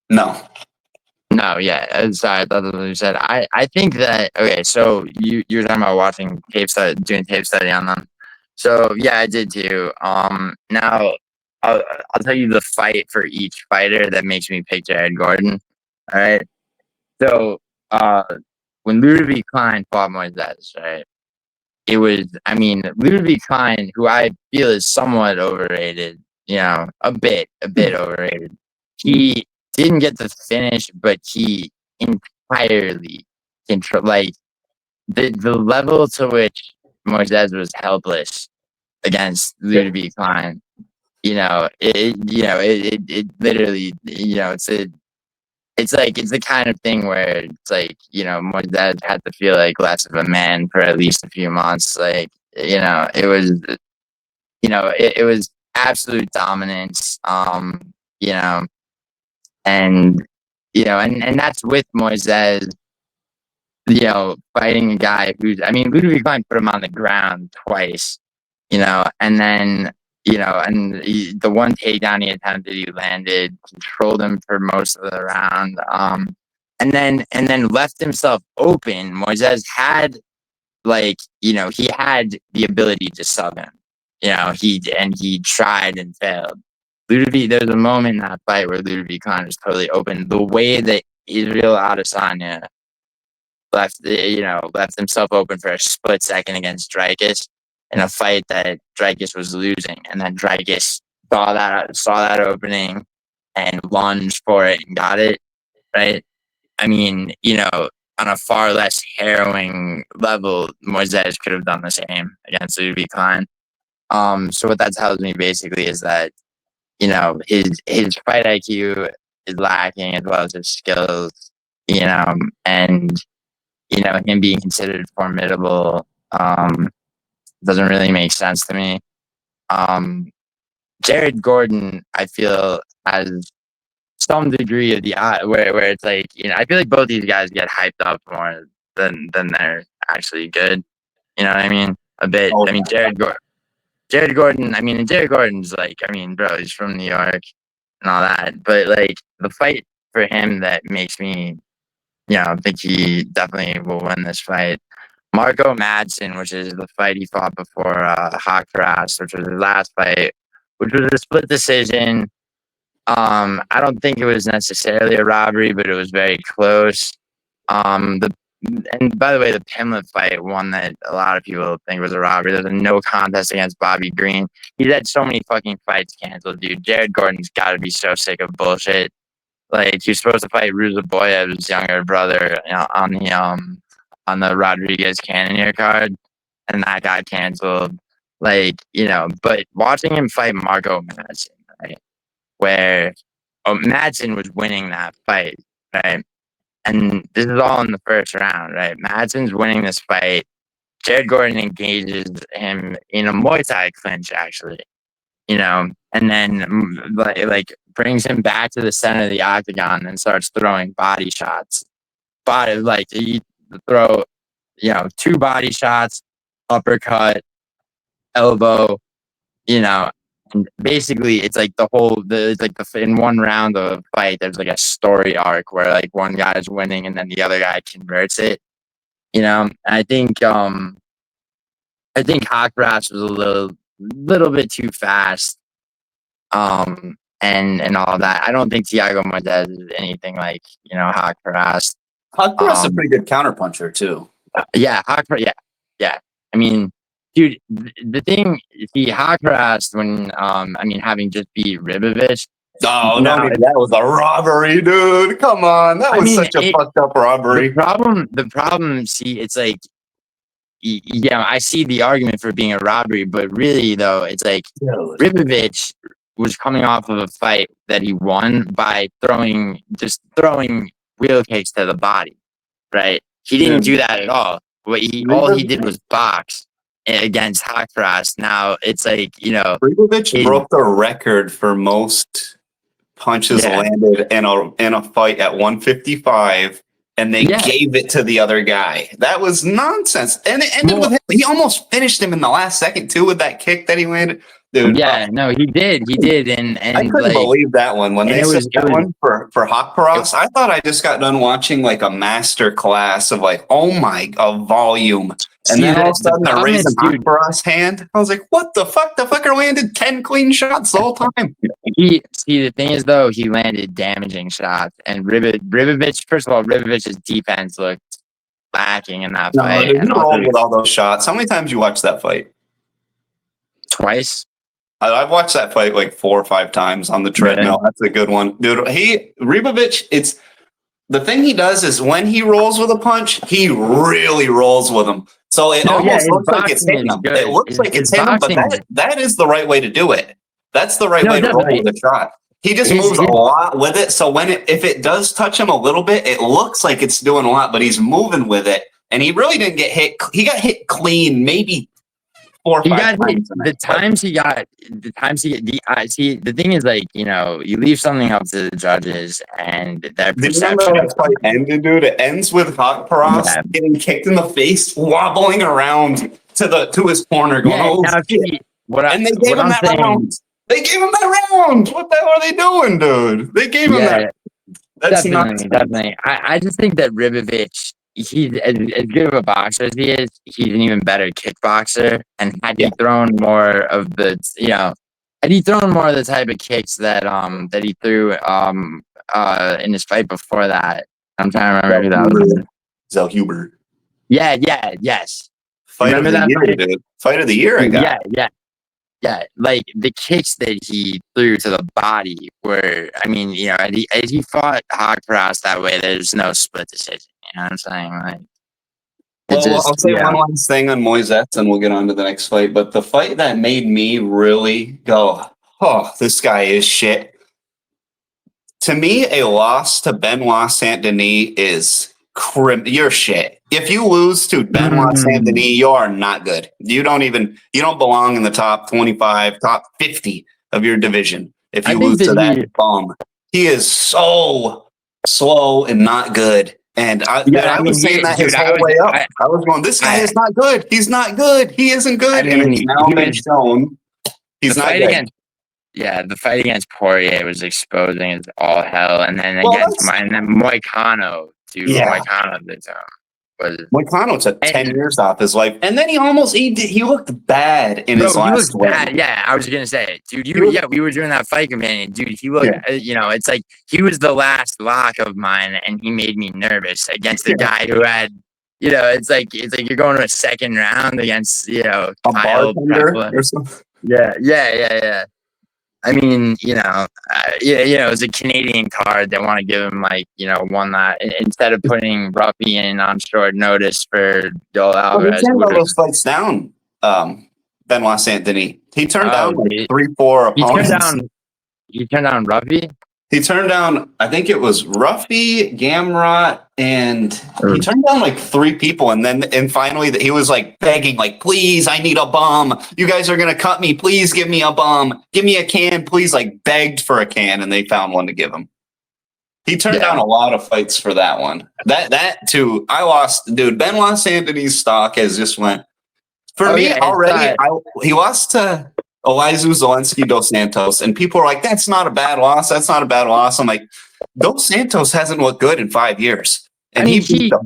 S2: No,
S1: yeah. Sorry, I thought that's what you said. I think that so you're talking about watching tape study, doing tape study on them. So yeah, I did too. Now I'll tell you the fight for each fighter that makes me pick Jared Gordon. All right. So when Ludovic Klein fought Moises, right? It was, Ludovic Klein, who I feel is somewhat overrated, a bit overrated. He didn't get the finish, but he entirely control, the level to which Moises was helpless against Ludovic Klein. It literally, it's the kind of thing where it's Moises had to feel like less of a man for at least a few months. It was absolute dominance. And that's with Moises, fighting a guy who's, Ludovic Klein put him on the ground twice, and then, the one takedown he attempted, he landed, controlled him for most of the round, and then left himself open. Moises had, he had the ability to sub him, he tried and failed. There was a moment in that fight where Ludovic Klein was totally open. The way that Israel Adesanya left himself open for a split second against Dricus in a fight that Dricus was losing, and then Dricus saw that opening and lunged for it and got it, right? On a far less harrowing level, Moises could have done the same against Ludovic Klein. So what that tells me basically is that you know, his fight IQ is lacking as well as his skills, you know, and you know, him being considered formidable doesn't really make sense to me. Jared Gordon, I feel, has some degree of the where it's like, you know, I feel like both these guys get hyped up more than they're actually good. You know what I mean? A bit.
S2: Oh,
S1: I mean, Jared Gordon. I mean, and Jared Gordon's like, I mean, bro, he's from New York and all that. But like the fight for him that makes me, you know, think he definitely will win this fight. Marco Madsen, which is the fight he fought before Hawkcross, which was his last fight, which was a split decision. I don't think it was necessarily a robbery, but it was very close. The and by the way, the Pimlet fight, one that a lot of people think was a robbery. There's a no contest against Bobby Green. He's had so many fucking fights canceled, dude. Jared Gordon's got to be so sick of bullshit. Like he was supposed to fight Ruziboev's younger brother, you know, on the Rodriguez Cannonier card, and that got canceled. Like, you know, but watching him fight Marco Madsen, right, where Madsen was winning that fight, right? And this is all in the first round, right? Madsen's winning this fight. Jared Gordon engages him in a Muay Thai clinch, actually, you know, and then like brings him back to the center of the octagon and starts throwing body shots. Like he throw, you know, 2 body shots, uppercut, elbow, you know, and basically it's like in one round of fight, there's like a story arc where like one guy is winning and then the other guy converts it, you know. I think Hawkcross was a little bit too fast, and all that. I don't think Thiago Moises is anything like, you know, Hawkcross.
S3: Hawkcross is a pretty good counterpuncher too.
S1: Yeah, Hawkcross. Yeah. I mean, dude, the thing, see, Hawkcross when I mean, having just beat Ribovic.
S2: Oh, no, that was a robbery, dude. Come on, that was such a fucked up robbery.
S1: The problem. See, it's like, yeah, I see the argument for being a robbery, but really though, it's like Ribovic was coming off of a fight that he won by throwing wheel kicks to the body, right? He didn't do that at all. All he did was box against Hawkcross. Now it's like, you know,
S2: Ruziboev broke the record for most punches landed in a fight at 155, and they gave it to the other guy. That was nonsense. And it ended with him. He almost finished him in the last second too with that kick that he landed. Dude,
S1: no, he did, and
S2: I couldn't believe that one when they said that one for Hawkcross. I thought I just got done watching like a master class of like, oh my, volume, and then all of a sudden they're raising Hawkcross' hand. I was like, what the fuck? The fucker landed 10 clean shots the whole time.
S1: The thing is though, he landed damaging shots, and Ribovic. First of all, Ribovic's defense looked lacking in that fight.
S2: And rolled with all those shots. How many times you watched that fight?
S1: Twice.
S2: I've watched that fight like 4 or 5 times on the treadmill. Right. That's a good one, dude. Ribovic, it's the thing he does is when he rolls with a punch, he really rolls with them. So it almost looks like it's hitting him. It looks like it's hitting him, but that is the right way to do it. That's the right way to roll with a shot. He just moves a lot with it. So if it does touch him a little bit, it looks like it's doing a lot, but he's moving with it. And he really didn't get hit. He got hit clean, maybe 4 or 5 times.
S1: The thing is, like, you know, you leave something up to the judges and their perception.
S2: That's how it ended, dude. It ends with Hawkcross getting kicked in the face, wobbling around to his corner, going, and they gave him that round. They gave him that round. What the hell are they doing, dude? They gave him that. That's
S1: definitely. I just think that Ribovic, he's as good of a boxer as he is. He's an even better kickboxer. And had he thrown more of the, you know, type of kicks that he threw in his fight before that, I'm trying to remember who that was.
S2: Zellhuber.
S1: Yes.
S2: Fight of the year, dude. Fight of the year, I got.
S1: Yeah, like the kicks that he threw to the body were, I mean, you know, as he fought Hawkcross that way, there's no split decision. You know what I'm saying? Like,
S2: I'll say one last thing on Moises, and we'll get on to the next fight. But the fight that made me really go, Oh, this guy is shit. To me, a loss to Benoit Saint Denis is you're shit. If you lose to Benoit Saint Denis, you are not good. You don't belong in the top 25, top 50 of your division. If you lose to that bum, he is so slow and not good. And I was saying that his whole way up. I was going, this guy is not good. He's not good. He isn't good. And it's now been shown he's not good.
S1: The fight against Poirier was exposing as all hell, and then Moicano too. Yeah.
S2: Moicano took 10 years off his life, and then he looked bad in his last win.
S1: Yeah, I was gonna say, dude, we were doing that fight companion, dude. He looked, it's like he was the last lock of mine, and he made me nervous against the guy who had. It's like you're going to a second round against
S2: a bartender or something.
S1: Yeah. I mean, it was a Canadian card. They want to give him one that instead of putting Ruffy in on short notice for Joel Alvarez.
S2: He turned all those fights down. Benoit Saint Denis. He turned down 3-4 opponents.
S1: He turned down Ruffy.
S2: He turned down, I think it was Ruffy, Gamrot, and he turned down 3 people. And finally he was begging, please, I need a bum. You guys are going to cut me. Please give me a bum. Give me a can, please. Begged for a can, and they found one to give him. He turned down a lot of fights for that one. That too, I lost. Dude, Benoit Saint Denis' stock has just went. For me, already, he lost to Elizu Zelensky dos Santos, and people are like, that's not a bad loss. That's not a bad loss. I'm like, dos Santos hasn't looked good in 5 years. And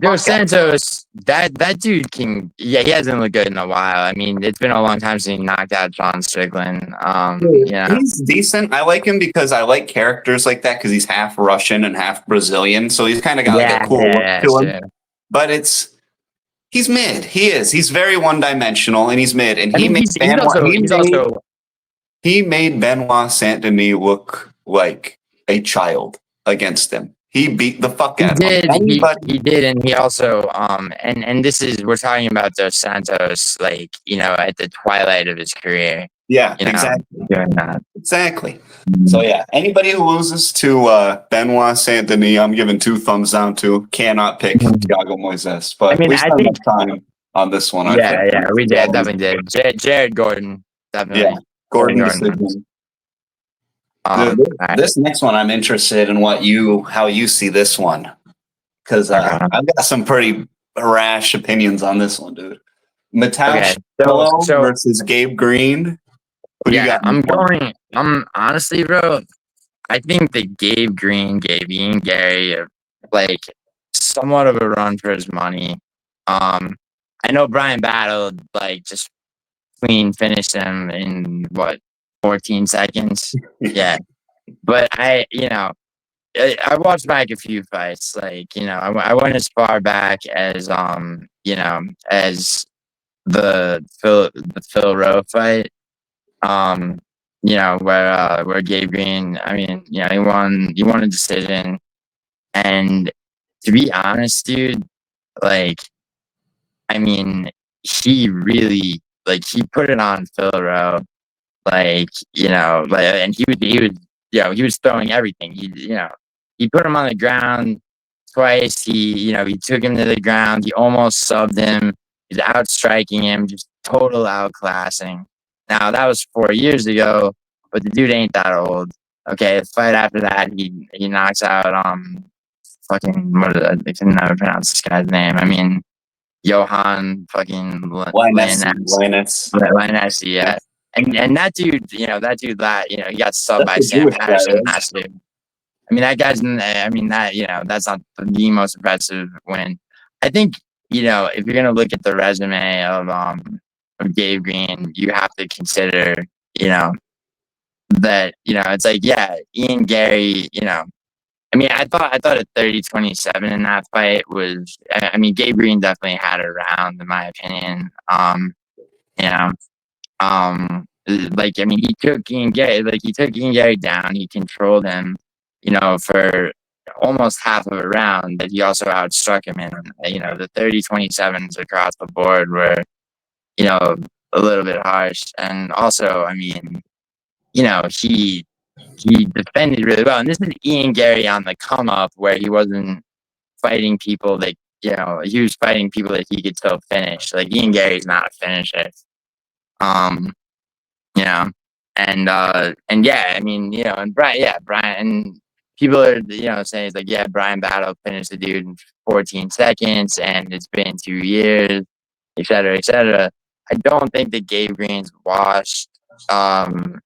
S1: dos Santos, that dude he hasn't looked good in a while. I mean, it's been a long time since he knocked out John Strickland.
S2: He's decent. I like him because I like characters like that because he's half Russian and half Brazilian. So he's kind of got a cool look to him. True. But he's mid. He is. He's very one-dimensional, and he's mid. And he made Benoit Saint Denis look like a child against him. He beat the fuck out of him.
S1: He did, and he also and this is we're talking about Dos Santos, at the twilight of his career.
S2: Yeah, exactly. Exactly. So anybody who loses to Benoit Saint Denis, I'm giving 2 thumbs down to. Cannot pick Thiago Moises, but we spent enough time on this one.
S1: We definitely did. Jared Gordon, definitely.
S2: Yeah, Gordon decision. This next one, I'm interested in how you see this one, because I've got some pretty rash opinions on this one, dude. Matheus versus Gabe Green.
S1: I'm honestly, bro, I think that Gabe Green gave Ian Gary somewhat of a run for his money. I know Brian Battle just clean finished him in 14 seconds. Yeah. But I watched back a few fights. I went as far back as as the Phil Rowe fight. Where Gabe Green, he won a decision. And to be honest, dude, he really he put it on Phil Rowe. And he was throwing everything. He put him on the ground twice. He took him to the ground. He almost subbed him. He's outstriking him, just total outclassing. Now that was 4 years ago, but the dude ain't that old. Okay, the fight after that, he knocks out I can never pronounce this guy's name. Johan Linus, yeah. And that dude, he got subbed by Sam Patterson last year. That guy's, that's not the most impressive win. I think, if you're going to look at the resume of Gabe Green, you have to consider, that, it's Ian Gary, I thought a 30-27 in that fight was, Gabe Green definitely had a round, in my opinion. He took Ian Gary down. He controlled him, for almost half of a round, but he also outstruck him in, the 30-27s across the board were, a little bit harsh. And also, he defended really well. And this is Ian Gary on the come up, where he wasn't fighting people that he was fighting people that he could still finish. Like Ian Gary's not a finisher. And yeah, I mean, and Brian, and people are, saying it's like, yeah, Brian Battle finished the dude in 14 seconds, and it's been 2 years, et cetera, et cetera. I don't think that Gabe Green's washed. And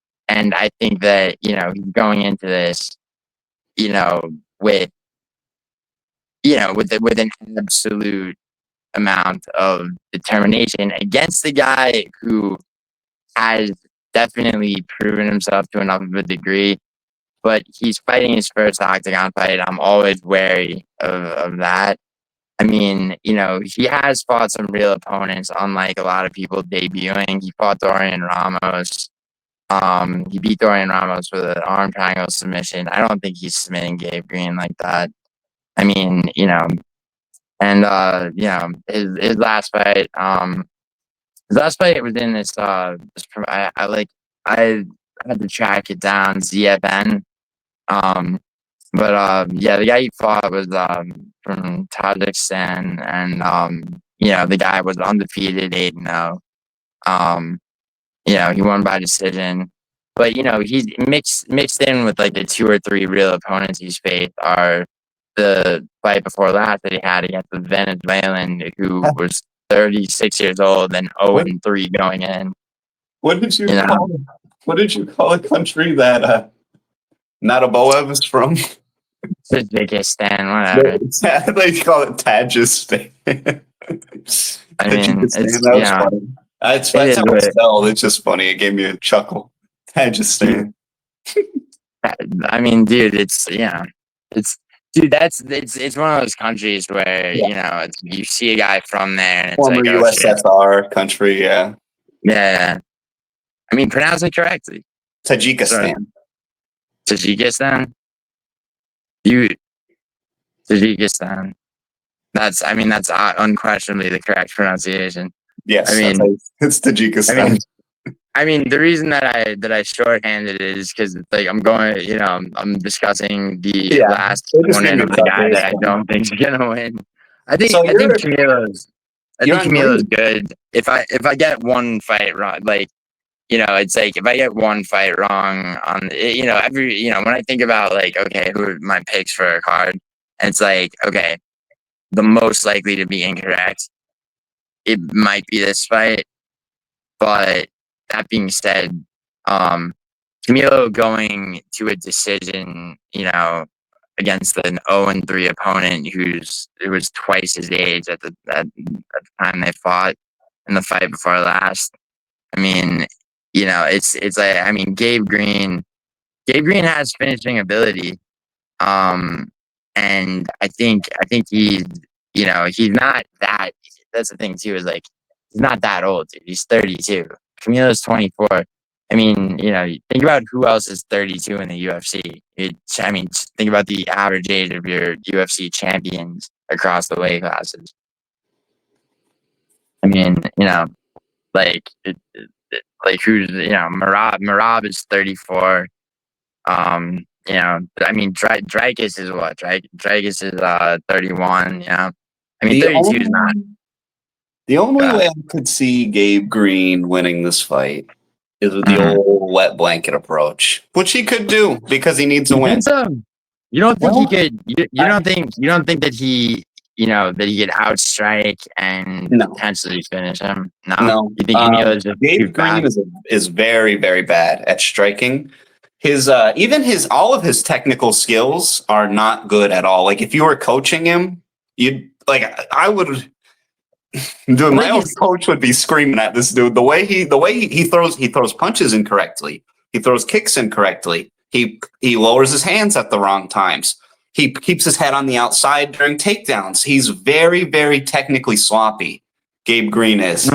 S1: I think that, he's going into this, with, with an absolute amount of determination against the guy who has definitely proven himself to enough of a degree, but he's fighting his first octagon fight. I'm always wary of that. I mean, he has fought some real opponents, unlike a lot of people debuting. He fought Dorian Ramos. He beat Dorian Ramos with an arm triangle submission. I don't think he's submitting Gabe Green like that. I mean, and his last fight, was in this. I had to track it down, ZFN. But the guy he fought was from Tajikistan, and the guy was undefeated, 8-0. He won by decision. But he's mixed in with like the 2 or 3 real opponents he's faced are the fight before last that he had against the Venezuelan who was 36 years old and 0-3 going in.
S2: What did you call? What did you call a country that Nurullo is from?
S1: Tajikistan, whatever.
S2: They call it Tajikistan.
S1: I mean,
S2: that's how it's spelled. It's just funny. It gave me a chuckle. Tajikistan.
S1: I mean, dude, it's one of those countries where you see a guy from there, and it's
S2: former USSR country, yeah.
S1: I mean, pronounce it correctly.
S2: Tajikistan.
S1: Tajikistan. Tajikistan. That's unquestionably the correct pronunciation.
S2: Yes, it's Tajikistan.
S1: I mean, the reason that I shorthanded it is because I'm discussing the last opponent of the guy that I don't think is gonna win. I think Camilo's good. If I get one fight wrong, it's like if I get one fight wrong on when I think about okay, who are my picks for a card, and it's like, okay, the most likely to be incorrect, it might be this fight. But that being said, Camilo going to a decision, against an 0-3 opponent who was twice his age at the time they fought in the fight before last. I mean, it's like, I mean, Gabe Green has finishing ability. And I think he's not that. That's the thing too, is like, he's not that old, dude. He's 32. Camilo's 24. I mean, think about who else is 32 in the UFC. Think about the average age of your UFC champions across the weight classes. I mean, who's, Marab is 34. I mean, Dreykus is what? Dreykus is 31, I mean, 32 is not.
S2: The only way I could see Gabe Green winning this fight is with the old wet blanket approach, which he could do because he needs a win.
S1: You don't think he could? You don't think that he, that he could outstrike and potentially finish him? No. You think
S2: Gabe Green is very, very bad at striking. His all of his technical skills are not good at all. Like if you were coaching him, I would. Dude, my own coach would be screaming at this dude. The way he throws punches incorrectly. He throws kicks incorrectly. He lowers his hands at the wrong times. He keeps his head on the outside during takedowns. He's very, very technically sloppy. Gabe Green is,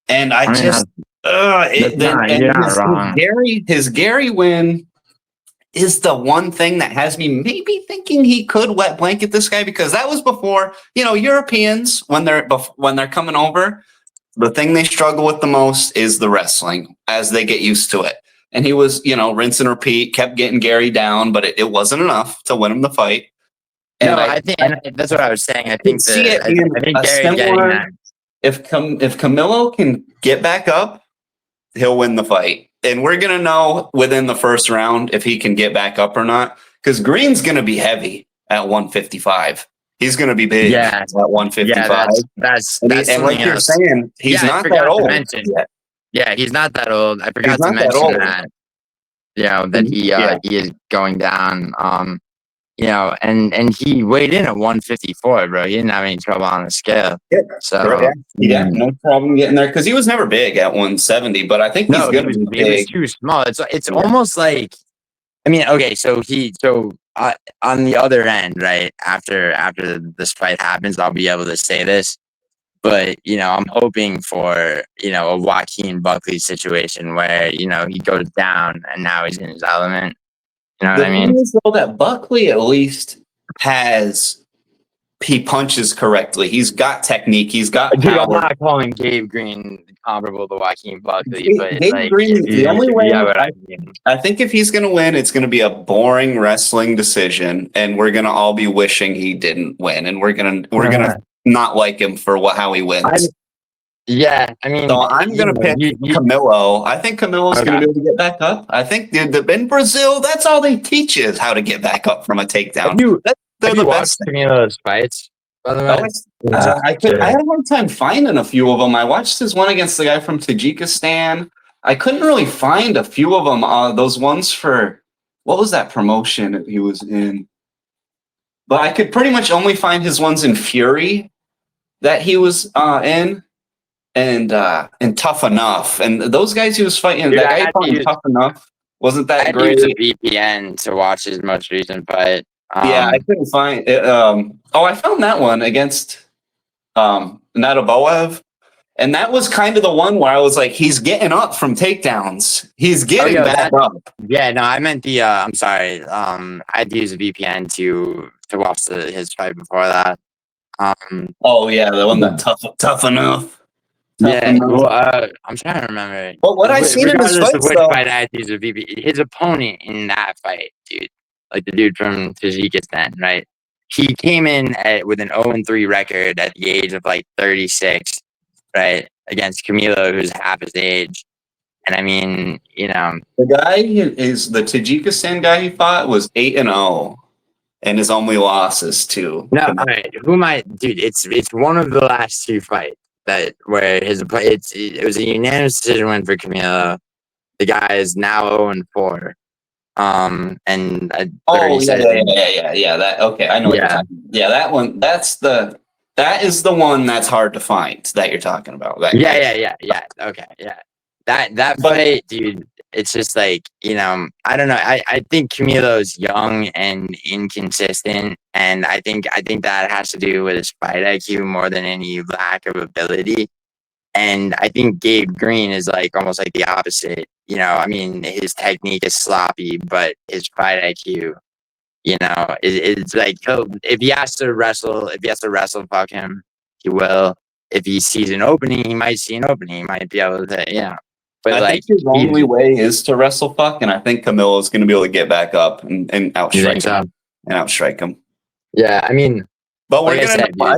S2: and I just his Gary win is the one thing that has me maybe thinking he could wet blanket this guy, because that was before, Europeans, when they're coming over, the thing they struggle with the most is the wrestling as they get used to it. and he was, rinse and repeat, kept getting Gary down, but it wasn't enough to win him the fight.
S1: And no, I think that's what I was saying. I think
S2: Gary's getting that. If Camilo can get back up, he'll win the fight. And we're going to know within the first round if he can get back up or not. Because Green's going to be heavy at 155. He's going to be big at 155.
S1: That's
S2: and like you're saying, he's not that old.
S1: Yeah, he's not that old. I forgot to mention that. That he is going down. And he weighed in at 154, bro. He didn't have any trouble on the scale.
S2: Yeah, so no problem getting there because he was never big at 170. But I think he's going to be big.
S1: He was too small. It's almost like, I mean, okay, so on the other end, right after this fight happens, I'll be able to say this. But I'm hoping for a Joaquin Buckley situation where he goes down and now he's in his element. You know what I mean?
S2: Though that Buckley at least he punches correctly. He's got technique. He's got power.
S1: Dude, I'm not calling Gabe Green comparable to Joaquin Buckley, but
S2: Gabe Green, the only way I think if he's going to win, it's going to be a boring wrestling decision, and we're going to all be wishing he didn't win, and we're gonna not like him for how he wins.
S1: Yeah, I mean,
S2: so I'm going to pick Camilo. I think Camilo's going to be able to get back up. I think in Brazil, that's all they teach is how to get back up from a takedown.
S1: Have you watched Camilo's fights, by the way?
S2: I had a hard time finding a few of them. I watched his one against the guy from Tajikistan. I couldn't really find a few of them. Those ones for, what was that promotion that he was in? But I could pretty much only find his ones in Fury that he was in. And Tough Enough, and those guys he was fighting. Dude, that guy fought in Tough Enough wasn't that great.
S1: I used a VPN to watch his most recent fight.
S2: I couldn't find it. I found that one against Ruziboev, and that was kind of the one where I was like, he's getting up from takedowns. He's getting back up.
S1: Yeah, no, I meant the. I'm sorry. I had to use a VPN to watch his fight before that.
S2: The one that Tough Enough.
S1: I'm trying to remember.
S2: But what I seen in his fight,
S1: his opponent in that fight, dude, like the dude from Tajikistan, right? He came in with an 0-3 record at the age of like 36, right, against Camilo, who's half his age. And I mean,
S2: the guy is the Tajikistan guy he fought was 8-0. And his only losses too.
S1: No, all right. Dude? It's one of the last two fights. Where it was a unanimous decision win for Camilo. The guy is now 0-4.
S2: Yeah. That okay. I know. What you're talking about. Yeah, that one. That is the one that's hard to find that you're talking about.
S1: Yeah. Okay, yeah. That fight, dude. It's just like, I don't know. I think Camilo's young and inconsistent, and I think that has to do with his fight IQ more than any lack of ability. And I think Gabe Green is like almost like the opposite. I mean, his technique is sloppy, but his fight IQ, it's like if he has to wrestle, fuck him, he will. If he sees an opening, he might see an opening. He might be able to, But
S2: I think his only way is to wrestle fuck, and I think Camilo is going to be able to get back up and outstrike him. And outstrike him.
S1: Yeah, I mean,
S2: but we're I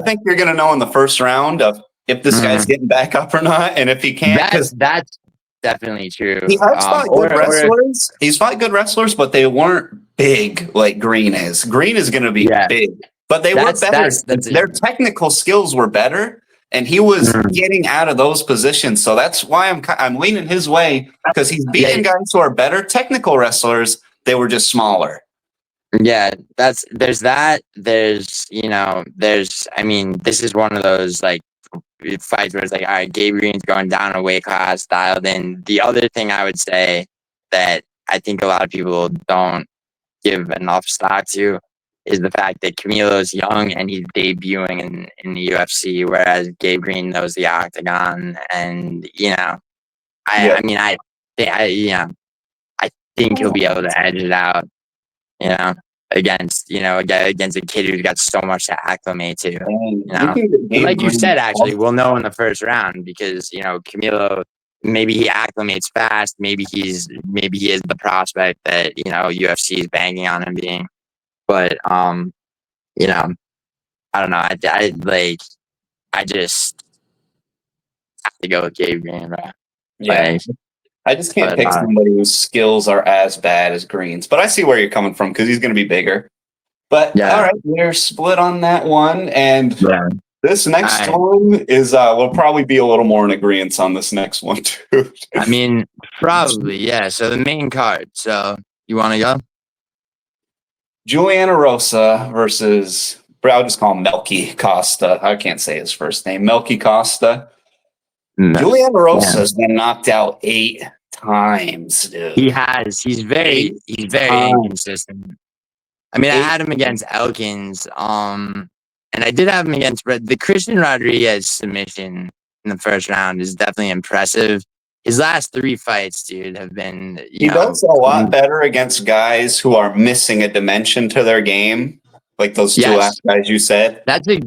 S2: think you're gonna know in the first round of if this guy's getting back up or not, and if he can't.
S1: That's definitely true.
S2: He has fought good wrestlers. He's fought good wrestlers, but they weren't big like Green is. Green is going to be big, but they were better. Their technical skills were better. And he was getting out of those positions, so that's why I'm leaning his way because he's beating guys who are better technical wrestlers. They were just smaller.
S1: Yeah, there's that. I mean, this is one of those like fights where it's like, all right, Gabe Green's going down a weight class, dialed in. The other thing I would say that I think a lot of people don't give enough stock to is the fact that Camilo's young and he's debuting in the UFC, whereas Gabe Green knows the octagon. And I think he'll be able to edge it out. Against a kid who's got so much to acclimate to. Like you said, actually, we'll know in the first round because Camilo maybe he acclimates fast. Maybe he is the prospect that UFC is banking on him being. But you know, I don't know. I just have to go with Gabe Green, bro.
S2: Yeah. I just can't pick somebody whose skills are as bad as Green's. But I see where you're coming from because he's going to be bigger. But all right, we're split on that one. And this next one is we'll probably be a little more in agreement on this next one too.
S1: I mean, probably, yeah. So the main card. So you want to go?
S2: Julian Erosa versus, I'll just call him Melky Costa. I can't say his first name. Melky Costa. No. Julian Erosa has been knocked out 8 times, dude.
S1: He has. He's very inconsistent. I mean, I had him against Elkins, and I did have him against the Christian Rodriguez submission in the first round is definitely impressive. His last 3 fights, dude, have been.
S2: He does a lot better against guys who are missing a dimension to their game. Like those 2 last guys you said.
S1: That's a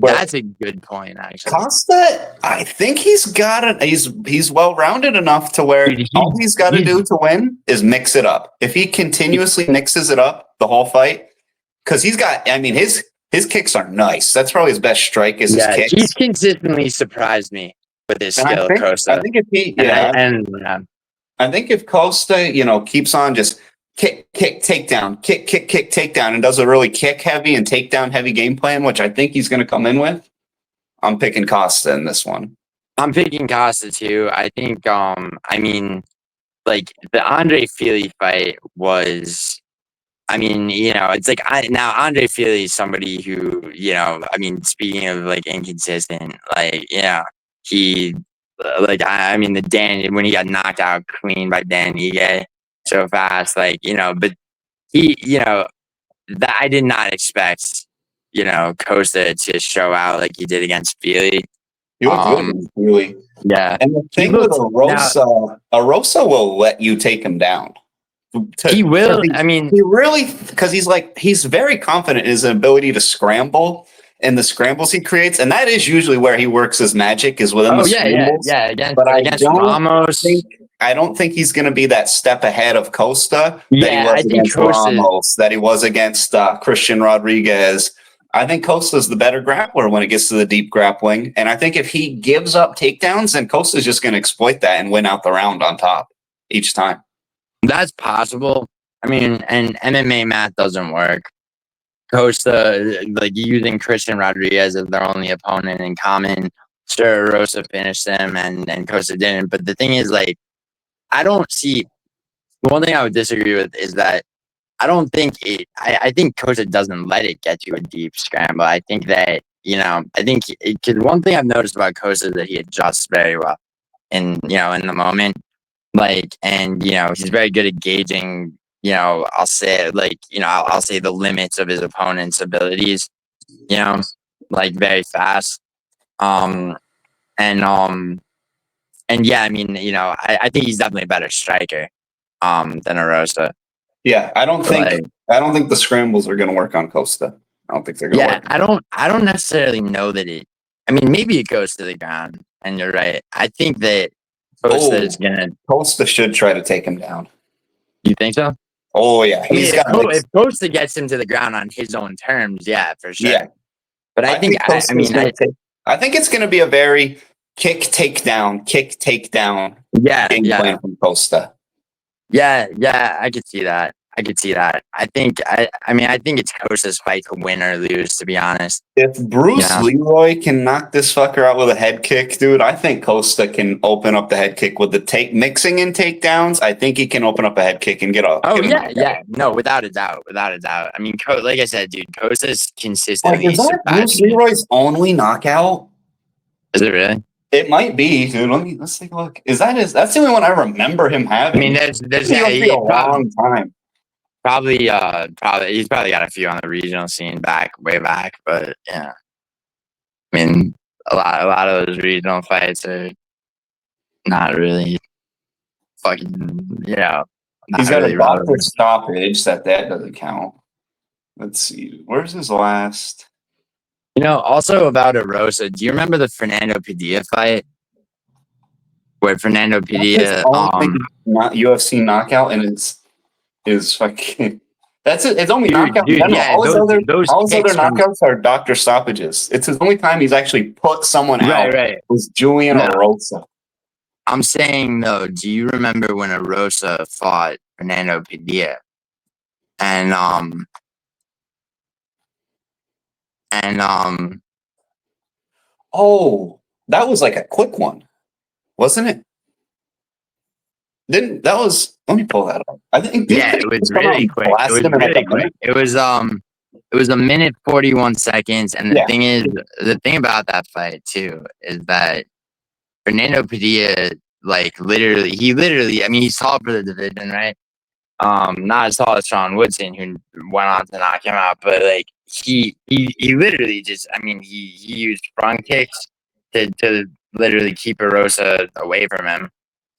S1: good point, actually.
S2: Costa, I think he's got it. He's well rounded enough to where all he's got to do to win is mix it up. If he continuously mixes it up the whole fight, because he's got. I mean, his kicks are nice. That's probably his best strike is his kicks.
S1: He's consistently surprised me with his skill, Costa.
S2: I think if he, I think if Costa, keeps on just. Kick, takedown, kick, takedown, and does a really kick heavy and takedown heavy game plan, which I think he's going to come in with. I'm picking Costa in this one.
S1: I'm picking Costa too. I think, I mean, like the Andre Fili fight was, I mean, it's like now Andre Fili is somebody who, I mean, speaking of like inconsistent, like, he, like, I mean, when he got knocked out clean by Dan Ige. So fast, like, but he, that I did not expect, Costa to show out like he did against Feely.
S2: He looked good against Feely.
S1: Yeah.
S2: And the thing with Erosa will let you take him down.
S1: He will. I mean,
S2: he really, because he's very confident in his ability to scramble and the scrambles he creates. And that is usually where he works his magic is within the scrambles.
S1: Yeah. Against Ramos.
S2: I don't think he's going to be that step ahead of Costa that he was against Ramos, that he was against Christian Rodriguez. I think Costa's the better grappler when it gets to the deep grappling. And I think if he gives up takedowns, then Costa's just going to exploit that and win out the round on top each time.
S1: That's possible. I mean, and MMA math doesn't work. Costa, like using Christian Rodriguez as their only opponent in common. Sure, Erosa finished him and Costa didn't. But the thing is, like, I don't see. The one thing I would disagree with is that I don't think it. I think Costa doesn't let it get to a deep scramble. I think that because one thing I've noticed about Costa is that he adjusts very well in the moment, like, and he's very good at gauging. I'll say I'll say the limits of his opponent's abilities. Like very fast. And yeah, I mean, I think he's definitely a better striker than Erosa.
S2: Yeah, I don't think the scrambles are going to work on Costa. I don't think they're going to work.
S1: Yeah, I don't necessarily know that it. I mean, maybe it goes to the ground, and you're right. I think that Costa
S2: should try to take him down.
S1: You think so?
S2: Oh yeah,
S1: if Costa gets him to the ground on his own terms, yeah, for sure. Yeah, but I think I
S2: think it's going to be a very kick takedown game plan from Costa.
S1: Yeah, I could see that. I think it's Costa's fight to win or lose, to be honest.
S2: If Bruce Leroy can knock this fucker out with a head kick, dude, I think Costa can open up the head kick with the mixing in takedowns. I think he can open up a head kick and get a.
S1: No, without a doubt. I mean, like I said, dude, Costa's consistently.
S2: Is that Bruce Leroy's only knockout?
S1: Is it really?
S2: It might be, dude. Let's take a look. That's the only one I remember him having.
S1: I mean, there's
S2: a long time.
S1: Probably he's probably got a few on the regional scene way back, but yeah. I mean, a lot of those regional fights are not really fucking,
S2: He's got a doctor stoppage that doesn't count. Let's see. Where's his last?
S1: Also about Erosa, do you remember the Fernando Padilla fight? where Fernando Padilla,
S2: not UFC knockout, and is fucking. That's it. It's only knockout.
S1: Dude, yeah,
S2: all his other
S1: from,
S2: knockouts are doctor stoppages. It's his only time he's actually put someone out.
S1: Right.
S2: Was Julian Erosa.
S1: I'm saying though, do you remember when Erosa fought Fernando Padilla? And
S2: oh, that was like a quick one, wasn't it? Let me pull that up. I think
S1: it was really quick. It was a minute 41 seconds. And the thing about that fight too is that Fernando Padilla, like literally, I mean, he's tall for the division, right? Not as tall as Sean Woodson, who went on to knock him out, but like he literally just, I mean, he used front kicks to literally keep Erosa away from him.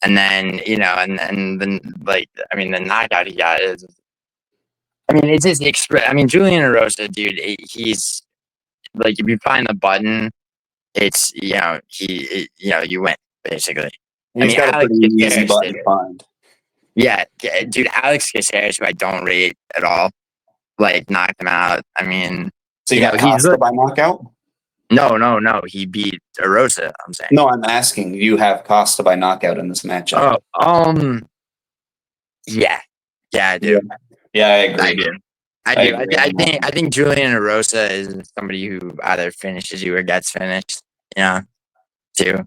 S1: And then, and then, like, I mean, the knockout he got is, I mean, it's just Julian Erosa, dude, he's, like, if you find the button, it's, you win, basically.
S2: He's got a pretty easy button to find.
S1: Yeah, dude, Alex Caceres, who I don't rate at all, like, knocked him out. I mean...
S2: So you got Costa by knockout?
S1: No. He beat Erosa, I'm saying.
S2: No, I'm asking. You have Costa by knockout in this matchup.
S1: Yeah, I do.
S2: Yeah, I agree.
S1: I think Julian Erosa is somebody who either finishes you or gets finished. Too.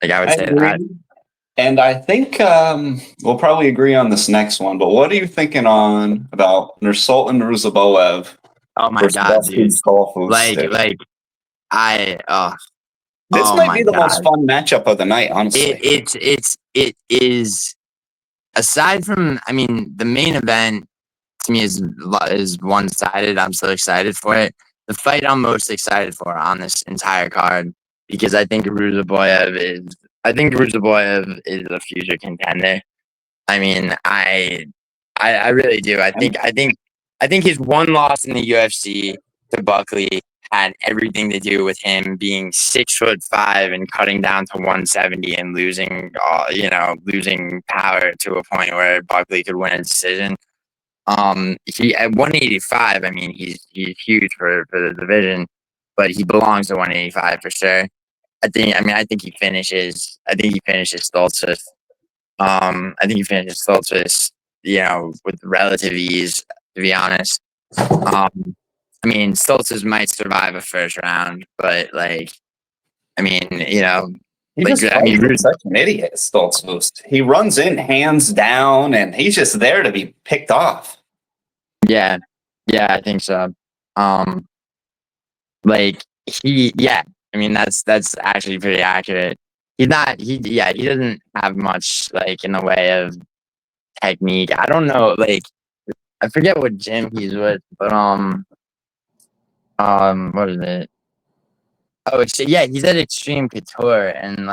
S1: Like I would say that.
S2: And I think we'll probably agree on this next one. But what are you thinking about Nursultan Ruziboev?
S1: Oh my god, dude!
S2: This might be the most fun matchup of the night, honestly.
S1: It is. Aside from, I mean, the main event to me is one-sided. I'm so excited for it. The fight I'm most excited for on this entire card, because I think Ruziboev is a future contender. I mean, I really do. I think his one loss in the UFC to Buckley had everything to do with him being 6'5" and cutting down to 170 and losing power to a point where Buckley could win a decision. He at 185. I mean, he's huge for the division, but he belongs to 185 for sure. I think he finishes. Stoltzfus. I think he finishes Stoltzfus, with relative ease, to be honest. I mean, Stoltzfus might survive a first round, but he's
S2: such an idiot, Stoltzfus. He runs in hands down, and he's just there to be picked off.
S1: Yeah, I think so. I mean, that's actually pretty accurate. He doesn't have much in the way of technique. I don't know, I forget what gym he's with, but what is it? Oh, he's at Extreme Couture, and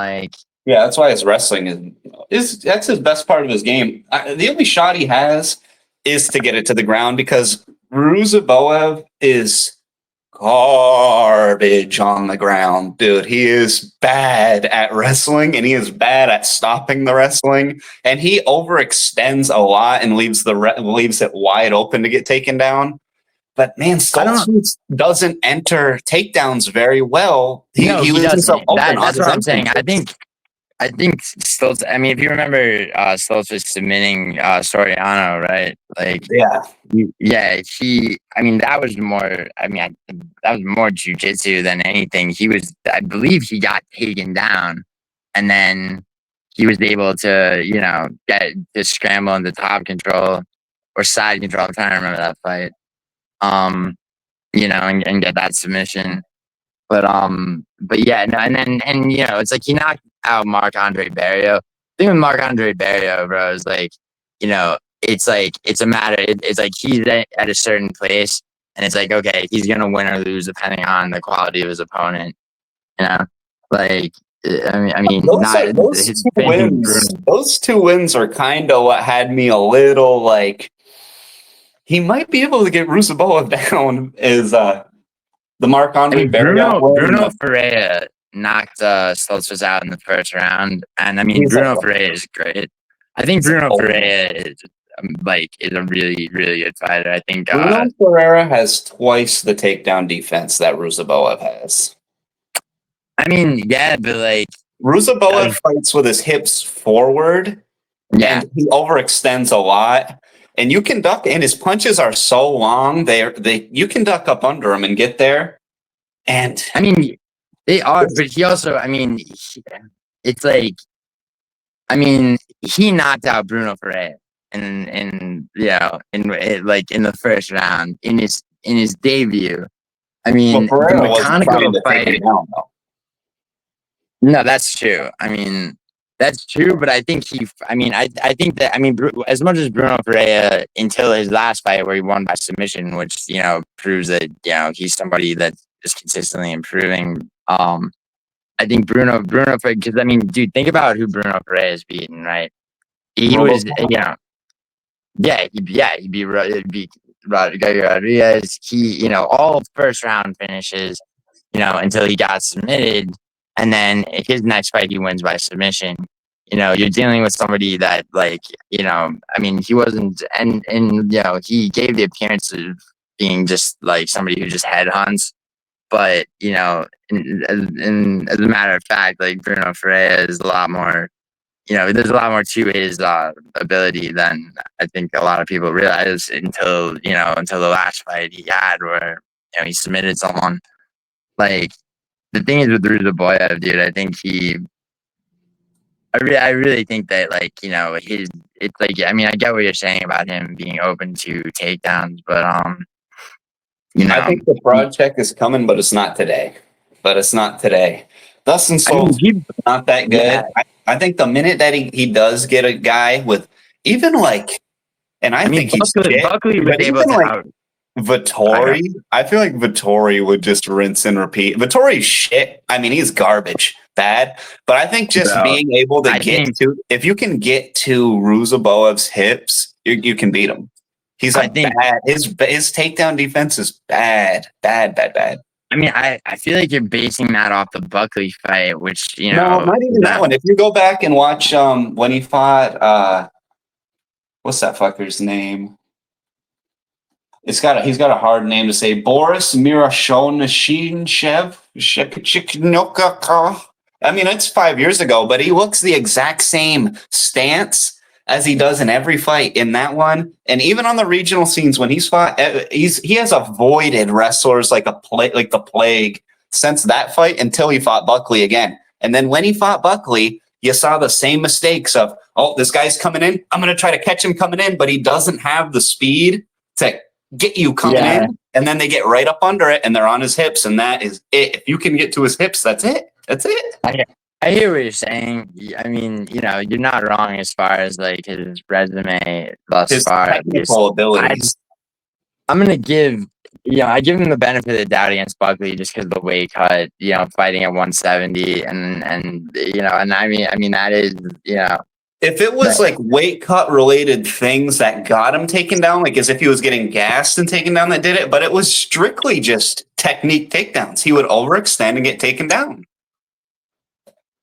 S2: that's why his wrestling that's his best part of his game. The only shot he has is to get it to the ground, because Ruziboev is garbage on the ground, dude. He is bad at wrestling, and he is bad at stopping the wrestling, and he overextends a lot and leaves it wide open to get taken down. But man, Stoltzfus doesn't enter takedowns very well. He leaves himself open.
S1: That's what I'm saying. I think Stoltzfus. I mean, if you remember, Stoltzfus submitting Soriano, right? That was more. That was more jujitsu than anything. I believe he got taken down, and then he was able to, get to scramble into top control or side control. I'm trying to remember that fight. And get that submission. But yeah, no, and it's like he knocked out Marc-Andre Barrios. The thing with Marc-Andre Barrios, bro, is it's a matter. It's like he's at a certain place, and it's like, okay, he's gonna win or lose depending on the quality of his opponent.
S2: Those two wins are kind of what had me a little he might be able to get Ruziboev down. Is the Marc-Andre Barrios?
S1: Bruno Ferreira knocked Stoltzfus out in the first round, and I mean
S2: He's
S1: Bruno
S2: like-
S1: Ferreira is great. I think Bruno Ferreira is a really really good fighter. I think
S3: Bruno Ferreira has twice the takedown defense that Ruziboev has.
S1: I mean, yeah, but like
S2: Ruziboev fights with his hips forward,
S1: yeah,
S2: and he overextends a lot. And you can duck, and his punches are so long. You can duck up under him and get there. And
S1: I mean they are, but he also, I mean, it's like, I mean, he knocked out Bruno Ferreira in like in the first round in his debut. I mean,
S2: well,
S1: the
S2: Ferreira wasn't trying
S1: McConaughey
S2: to take
S1: fight.
S2: him down, though.
S1: No, that's true. I mean, that's true, but I think I think that, I mean, as much as Bruno Ferreira, until his last fight where he won by submission, which, proves that, he's somebody that is consistently improving. I think Bruno, because I mean, dude, think about who Bruno Ferreira has beaten, right? He was, he beat Rodriguez. He, all first round finishes, until he got submitted. And then his next fight, he wins by submission. You're dealing with somebody that, like, I mean, he wasn't, and he gave the appearance of being just like somebody who just headhunts. But, as a matter of fact, like, Bruno Ferreira is a lot more, there's a lot more to his ability than I think a lot of people realize until the last fight he had where, he submitted someone. Like, the thing is with Ruziboev, dude, I think I really think that, like, it's like, I mean, I get what you're saying about him being open to takedowns, but,
S2: I think the broad check is coming, but it's not today. Dustin Stoltzfus not that good.
S1: Yeah.
S2: I think the minute that he does get a guy with even like, and I think he's shit,
S1: Buckley was
S2: but
S1: able
S2: even
S1: to
S2: like Vettori, I feel like Vettori would just rinse and repeat. Vettori's shit. I mean, he's garbage, bad. But I think just being able to if you can get to Ruziboev's hips, you can beat him. He's bad. His takedown defense is bad.
S1: I mean, I feel like you're basing that off the Buckley fight, which,
S2: No, not even that one. If you go back and watch when he fought what's that fucker's name? He's got a hard name to say. Boris Miroshnichenchev. I mean, it's 5 years ago, but he looks the exact same stance as he does in every fight in that one. And even on the regional scenes when he's fought, he has avoided wrestlers like the plague since that fight until he fought Buckley again. And then when he fought Buckley, you saw the same mistakes of, oh, this guy's coming in. I'm going to try to catch him coming in, but he doesn't have the speed to get you coming in. And then they get right up under it and they're on his hips. And that is it. If you can get to his hips, that's it.
S1: I hear what you're saying. I mean, you're not wrong as far as like his resume thus far.
S2: Technical abilities.
S1: I'm gonna give, I give him the benefit of the doubt against Buckley just because of the weight cut. Fighting at 170, and I mean that is,
S2: If it was like weight cut related things that got him taken down, like as if he was getting gassed and taken down, that did it. But it was strictly just technique takedowns. He would overextend and get taken down.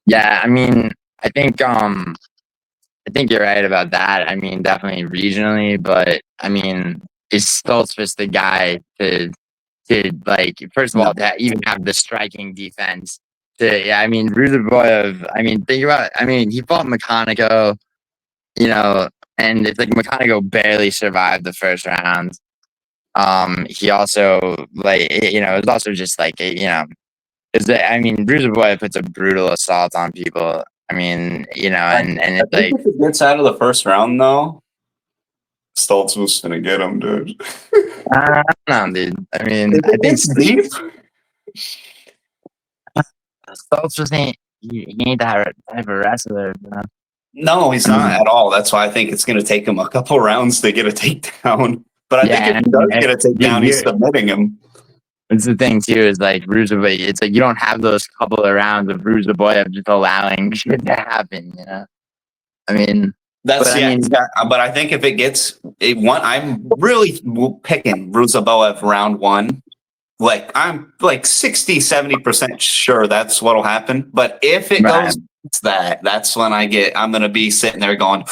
S1: Yeah, I mean, I think you're right about that. I mean, definitely regionally, but I mean, is Stoltzfus the guy to like, first of all, to even have the striking defense? I mean, Ruziboev, I mean, think about, I mean, he fought McConaughey, and it's like McConaughey barely survived the first round. He also, like, it was also just like, I mean, Ruziboev puts a brutal assault on people. I mean, and it's like,
S2: if it gets out of the first round, though, Stoltzfus gonna get him, dude.
S1: I don't know, dude. I mean, I think
S2: deep.
S1: Stoltzfus ain't that type of wrestler.
S2: No, he's not at all. That's why I think it's gonna take him a couple rounds to get a takedown. But I think if he does get a takedown, he's submitting him.
S1: It's the thing too, is like Ruziboev. It's like you don't have those couple of rounds of Ruziboev just allowing shit to happen. I mean,
S2: but I think if it gets I'm really picking Ruziboev round one. like I'm like 60-70% sure that's what'll happen. But if it
S1: Right.
S2: goes that's when I'm gonna be sitting there going,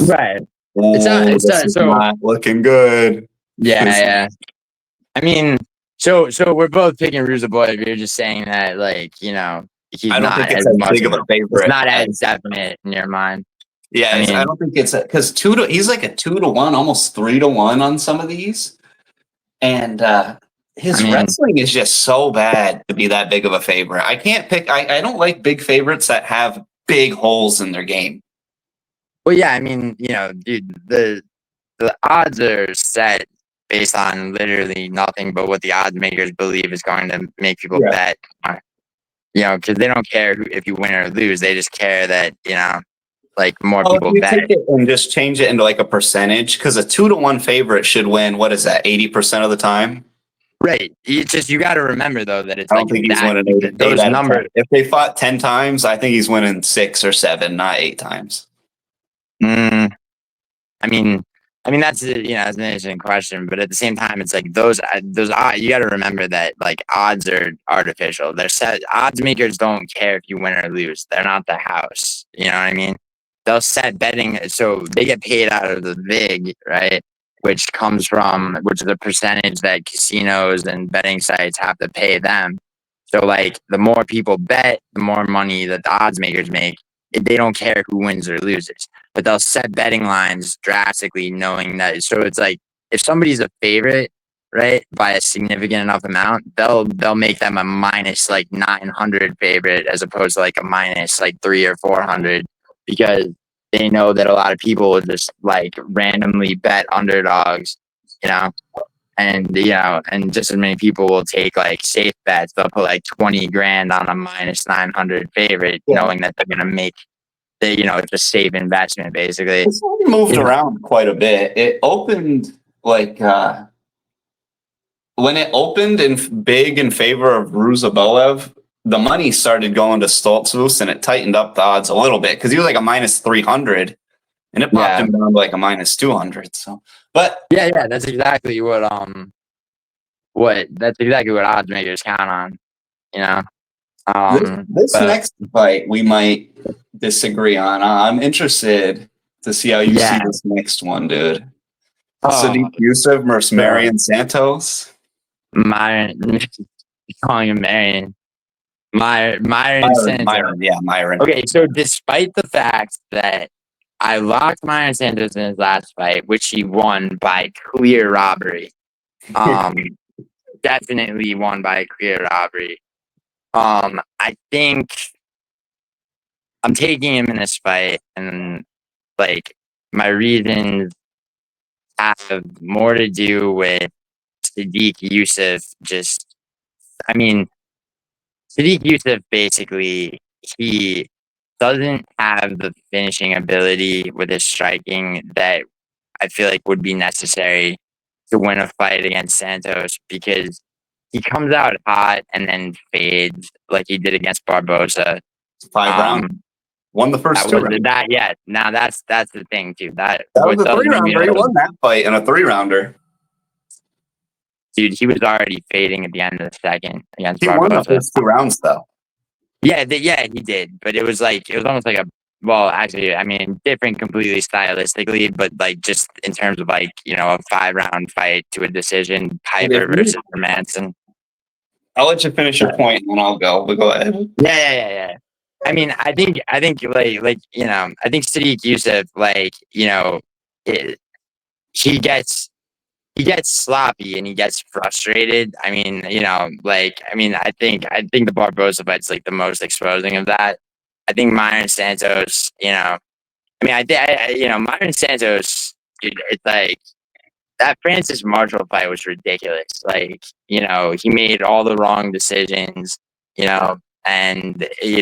S1: Right.
S2: this is not looking good.
S1: Yeah. I mean, so we're both picking Ruziboev. You're just saying that, like, he's
S2: I don't
S1: not
S2: think it's
S1: as
S2: as
S1: much
S2: big of a favorite.
S1: It's not as definite in your mind.
S2: Yeah, I don't think it's because he's like a 2-1, almost 3-1 on some of these, and his wrestling is just so bad to be that big of a favorite. I can't pick. I don't like big favorites that have big holes in their game.
S1: Well, yeah, I mean, dude, the odds are set based on literally nothing but what the odds makers believe is going to make people bet. Because they don't care if you win or lose. They just care that like more people
S2: if you
S1: bet.
S2: take it and just change it into like a percentage, because a 2-1 favorite should win. What is that? 80% of the time.
S1: Right. You got to remember though that it's
S2: I don't think he's winning
S1: those numbers.
S2: If they fought 10 times, I think he's winning 6 or 7, not 8 times.
S1: I mean that's that's an interesting question, but at the same time, it's like those odds. You got to remember that like odds are artificial. They're set. Odds makers don't care if you win or lose. They're not the house. You know what I mean? They'll set betting, so they get paid out of the vig, right? Which is a percentage that casinos and betting sites have to pay them. So like the more people bet, the more money that the odds makers make. They don't care who wins or loses, but they'll set betting lines drastically knowing that. So it's like if somebody's a favorite, right, by a significant enough amount, they'll make them a minus like 900 favorite as opposed to like a minus like 300 or 400, because they know that a lot of people will just like randomly bet underdogs, and and just as many people will take like safe bets. They'll put like 20 grand on a minus 900 favorite, knowing that they're gonna make it's a safe investment basically.
S2: It's moved around quite a bit. It opened like when it opened in big in favor of Ruziboev, the money started going to Stoltzfus, and it tightened up the odds a little bit because he was like a minus 300, and it popped him down to like a minus 200. So, but
S1: yeah, that's exactly what odds makers count on.
S2: This next fight we might disagree on. I'm interested to see how you see this next one, dude. Sodiq Yusuff versus Mairon Santos.
S1: Mairon, calling him Mairon. Mairon Santos.
S2: Mairon.
S1: Okay, so despite the fact that I locked Mairon Santos in his last fight, which he won by clear robbery, definitely won by clear robbery. I think I'm taking him in this fight, and like my reasons have more to do with Sodiq Yusuff. Sodiq Yusuff basically, he doesn't have the finishing ability with his striking that I feel like would be necessary to win a fight against Santos, because he comes out hot and then fades like he did against Barbosa.
S2: 5 rounds. Won the first 2 rounds.
S1: Now that's the thing too. That
S2: was the 3-rounder. He won that fight in a 3-rounder.
S1: Dude, he was already fading at the end of the second against Barbosa.
S2: He won the first 2 rounds though.
S1: Yeah, he did. But it was almost like different completely stylistically, but like just in terms of like, a 5-round fight to a decision, Piper versus Hermanson.
S2: I'll let you finish your point and then I'll go. We'll go ahead.
S1: Yeah. I mean, I think I think Sodiq Yusuff, he gets sloppy and he gets frustrated. I think the Barbosa fight's like the most exposing of that. I think Mairon Santos, Mairon Santos, dude, it's like that Francis Marshall fight was ridiculous. Like, he made all the wrong decisions, and they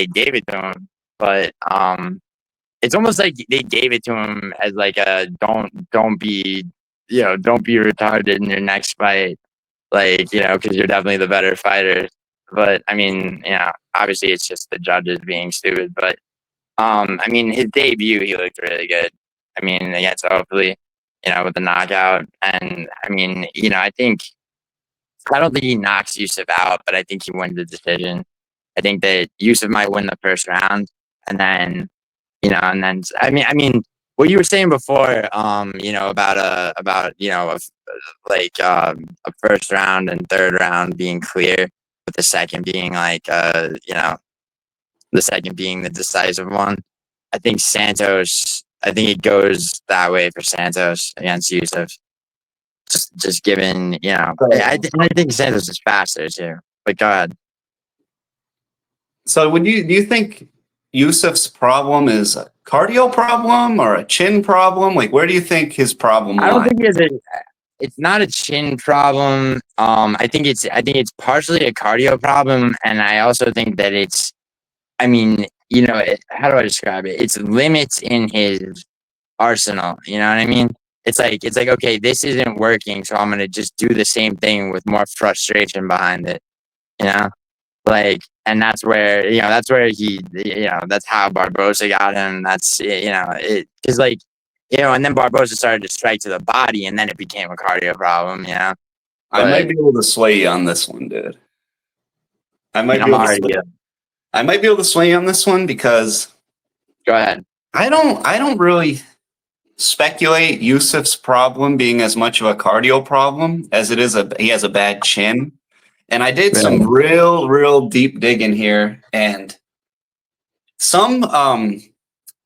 S1: gave it to him. But it's almost like they gave it to him as like a don't be retarded in your next fight, like, because you're definitely the better fighter. But obviously it's just the judges being stupid. But his debut, he looked really good. Against hopefully, with the knockout. And I think I don't think he knocks Yusuff out, but I think he wins the decision. I think that Yusuff might win the first round, and then, I mean, what you were saying before, a first round and third round being clear, with the second being the second being the decisive one. I think it goes that way for Santos against Yusuff. Just given, I think Santos is faster too. But go ahead.
S2: So do you think Yusuff's problem is a cardio problem or a chin problem? Like, where do you think his problem lies?
S1: I don't think it's not a chin problem. I think it's partially a cardio problem, and I also think that how do I describe it? It's limits in his arsenal. You know what I mean? It's like, okay, this isn't working, so I'm gonna just do the same thing with more frustration behind it. And that's where he, that's how Barboza got him. That's, because and then Barboza started to strike to the body, and then it became a cardio problem.
S2: I might be able to sway you on this one, dude. I might be able to sway you on this one because.
S1: Go ahead.
S2: I don't really speculate Yusuff's problem being as much of a cardio problem as it is he has a bad chin. And I did some real deep digging here, and some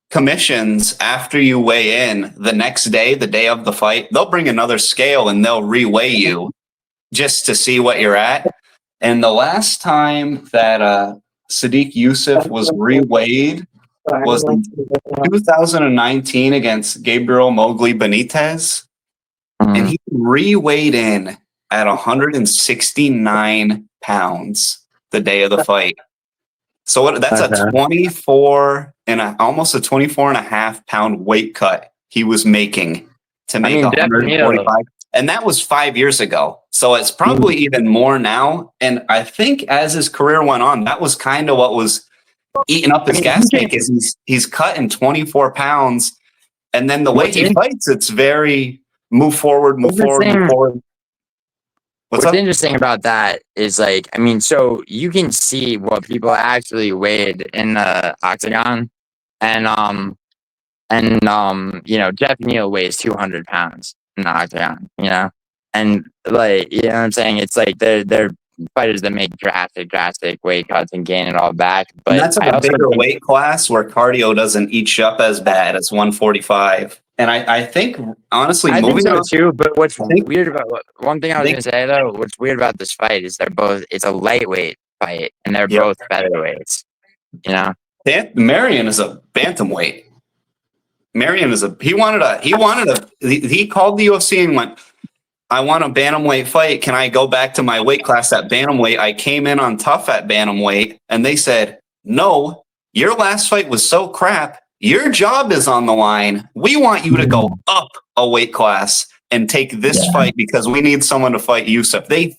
S2: commissions, after you weigh in the next day, the day of the fight, they'll bring another scale and they'll reweigh you just to see what you're at. And the last time that Sodiq Yusuff was reweighed was in 2019 against Gabriel Mowgli Benitez, and he reweighed in at 169 pounds the day of the fight. So that's a 24 and almost a 24 and a half pound weight cut he was making to make 145. And that was 5 years ago. So it's probably even more now. And I think as his career went on, that was kind of what was eating up his gas tank, is he's cutting 24 pounds. And then the way he fights, it's very move forward. What's
S1: interesting about that is so you can see what people actually weighed in the octagon, and Jeff Neal weighs 200 pounds in the octagon, and what I'm saying, it's like they're fighters that make drastic weight cuts and gain it all back. But
S2: and that's a bigger weight class where cardio doesn't eat you up as bad as 145. And I think, honestly,
S1: I think so too. But what's weird about one thing I was going to say though, what's weird about this fight is it's a lightweight fight, and they're both featherweights.
S2: Mairon is a bantamweight. He called the UFC and went, I want a bantamweight fight. Can I go back to my weight class at bantamweight? I came in on tough at bantamweight, and they said, no, your last fight was so crap. Your job is on the line. We want you to go up a weight class and take this fight because we need someone to fight Yusuff. They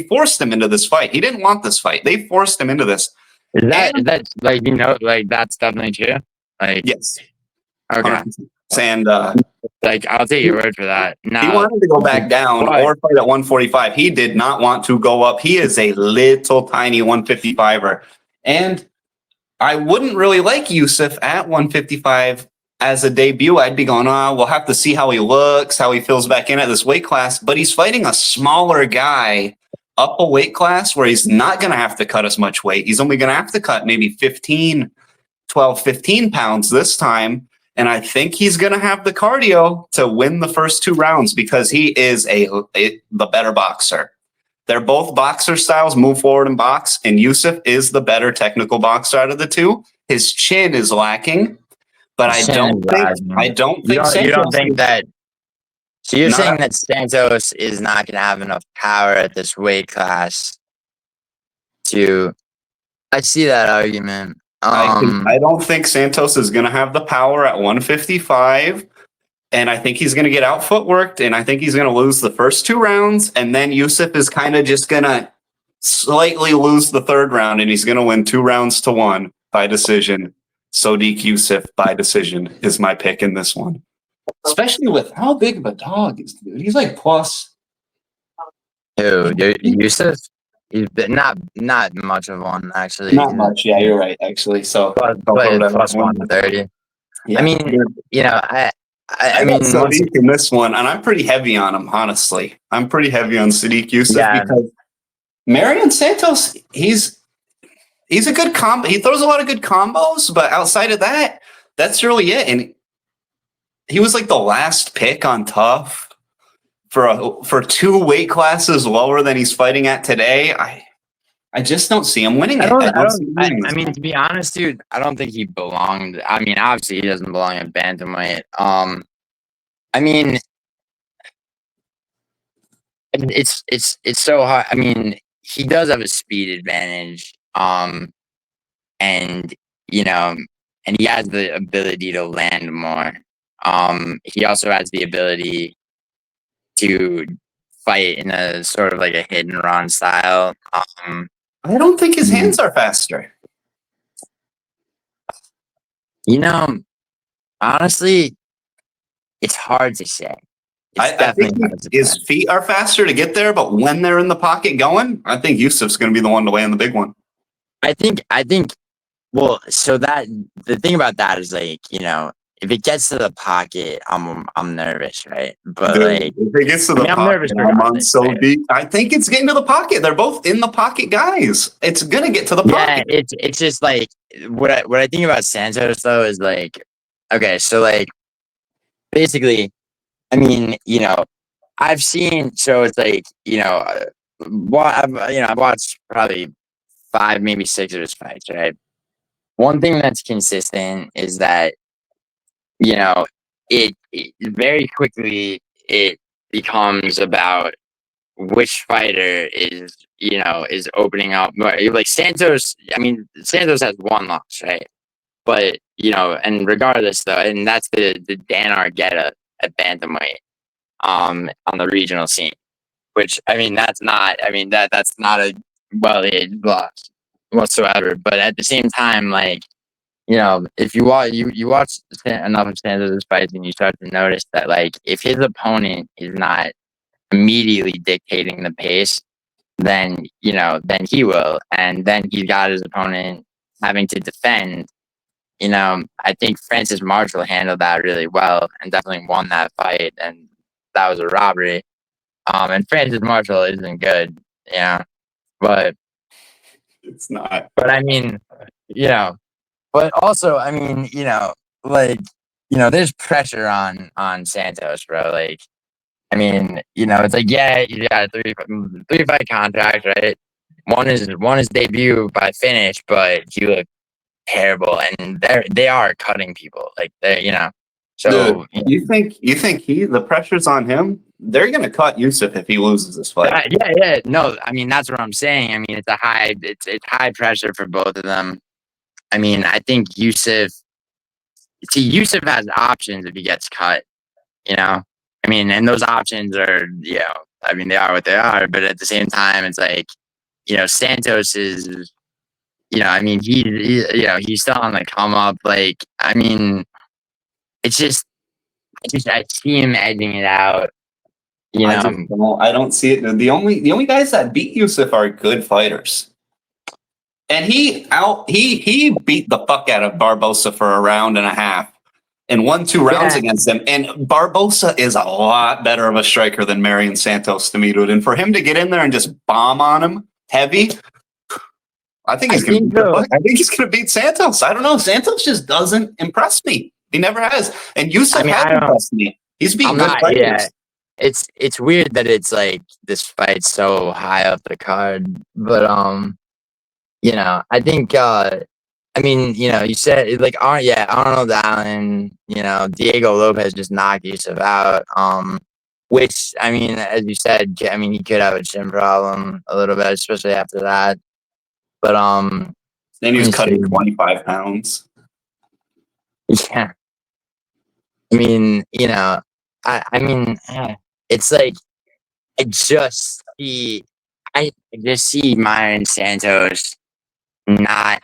S2: forced him into this fight. He didn't want this fight. They forced him into this.
S1: That's definitely true.
S2: Yes.
S1: Okay.
S2: 100%. And
S1: I'll take your word for that. No,
S2: he wanted to go back down or fight at 145. He did not want to go up. He is a little tiny 155er. And I wouldn't really like Yusuff at 155 as a debut. I'd be going, we'll have to see how he looks, how he feels back in at this weight class. But he's fighting a smaller guy up a weight class where he's not going to have to cut as much weight. He's only going to have to cut maybe 15 pounds this time. And I think he's going to have the cardio to win the first 2 rounds because he is the better boxer. They're both boxer styles, move forward and box, and Yusuff is the better technical boxer out of the two. His chin is lacking, but I don't think
S1: that. So you're saying that Santos is not going to have enough power at this weight class to? I see that argument.
S2: I don't think Santos is going to have the power at 155. And I think he's going to get out footworked, and I think he's going to lose the first 2 rounds. And then Yusuff is kind of just going to slightly lose the 3rd round, and he's going to win 2 rounds to 1 by decision. Sodiq Yusuff by decision is my pick in this one. Especially with how big of a dog is, dude. He's like plus
S1: Who? Yusuff? He's been not much of one actually.
S3: Not much. Yeah, you're right. Actually, so
S1: But plus 130.
S3: Yeah.
S1: I mean, I
S2: got
S1: mean,
S2: Sodiq in this one, and I'm pretty heavy on him, honestly. I'm pretty heavy on Sodiq Yusuff
S1: Yeah.
S2: because Mairon Santos, he's a good combo. He throws a lot of good combos, but outside of that, that's really it. And he was like the last pick on Tough for 2 weight classes lower than he's fighting at today. I just don't see him winning it.
S1: I mean, to be honest, dude, I don't think he belonged. I mean, obviously, he doesn't belong in bantamweight. I mean, it's so hard. I mean, he does have a speed advantage. And and he has the ability to land more. He also has the ability to fight in a sort of like a hit and run style.
S2: I don't think his hands are faster.
S1: Honestly, it's hard to say.
S2: I think his feet are faster to get there, but when they're in the pocket going, I think Yusuff's going to be the one to land the big one.
S1: I think. Well, so that the thing about that is like, if it gets to the pocket, I'm nervous, right? But
S2: Dude,
S1: like,
S2: if it gets to the pocket,
S1: I'm nervous.
S2: I'm on so deep. I think it's getting to the pocket. They're both in the pocket guys. It's gonna get to the pocket.
S1: Yeah, it's just like what I think about Santos though is like, okay, so like basically, I mean, I've seen, so it's like, I've watched probably 5, maybe 6 of his fights, right? One thing that's consistent is that, it very quickly it becomes about which fighter is opening up. Like Santos, I mean, Santos has 1 loss, right? But and regardless though, and that's the Dan Argetta at bantamweight, on the regional scene, which I mean that's not a well-aged loss whatsoever. But at the same time, like, if you watch enough of Santos' fights, and you start to notice that, like, if his opponent is not immediately dictating the pace, then he will, and then he's got his opponent having to defend. I think Francis Marshall handled that really well and definitely won that fight, and that was a robbery. And Francis Marshall isn't good, but
S2: it's not.
S1: But I mean, but also, I mean, like, there's pressure on Santos, bro. Like, I mean, it's like, yeah, you got a 3-fight contract, right? One is debut by finish, but you look terrible, and they are cutting people, like, So
S2: dude, you think the pressure's on him? They're gonna cut Yusuff if he loses this fight.
S1: Yeah. No, I mean, that's what I'm saying. I mean, it's high pressure for both of them. I mean, I think Yusuff has options if he gets cut. I mean, and those options are, I mean, they are what they are. But at the same time, it's like, Santos is, I mean, he's still on the come up. Like, I mean, it's just, I see him edging it out.
S2: I don't see it. The only guys that beat Yusuff are good fighters. And he beat the fuck out of Barbosa for a round and a half and won 2 rounds against him. And Barbosa is a lot better of a striker than Marion Santos to me, dude. And for him to get in there and just bomb on him heavy, I think he's gonna beat Santos. I don't know. Santos just doesn't impress me. He never has. And Yusuff has impressed me. He's beaten good fighters.
S1: Yeah. It's weird that it's like this fight's so high up the card, but I think I mean, you said, like, Arnold Allen, Diego Lopez just knocked Yusuff out. Which, I mean, as you said, I mean, he could have a chin problem a little bit, especially after that. But
S2: then he was cutting 25 pounds.
S1: Yeah. I mean, it's like I just see Myron Santos not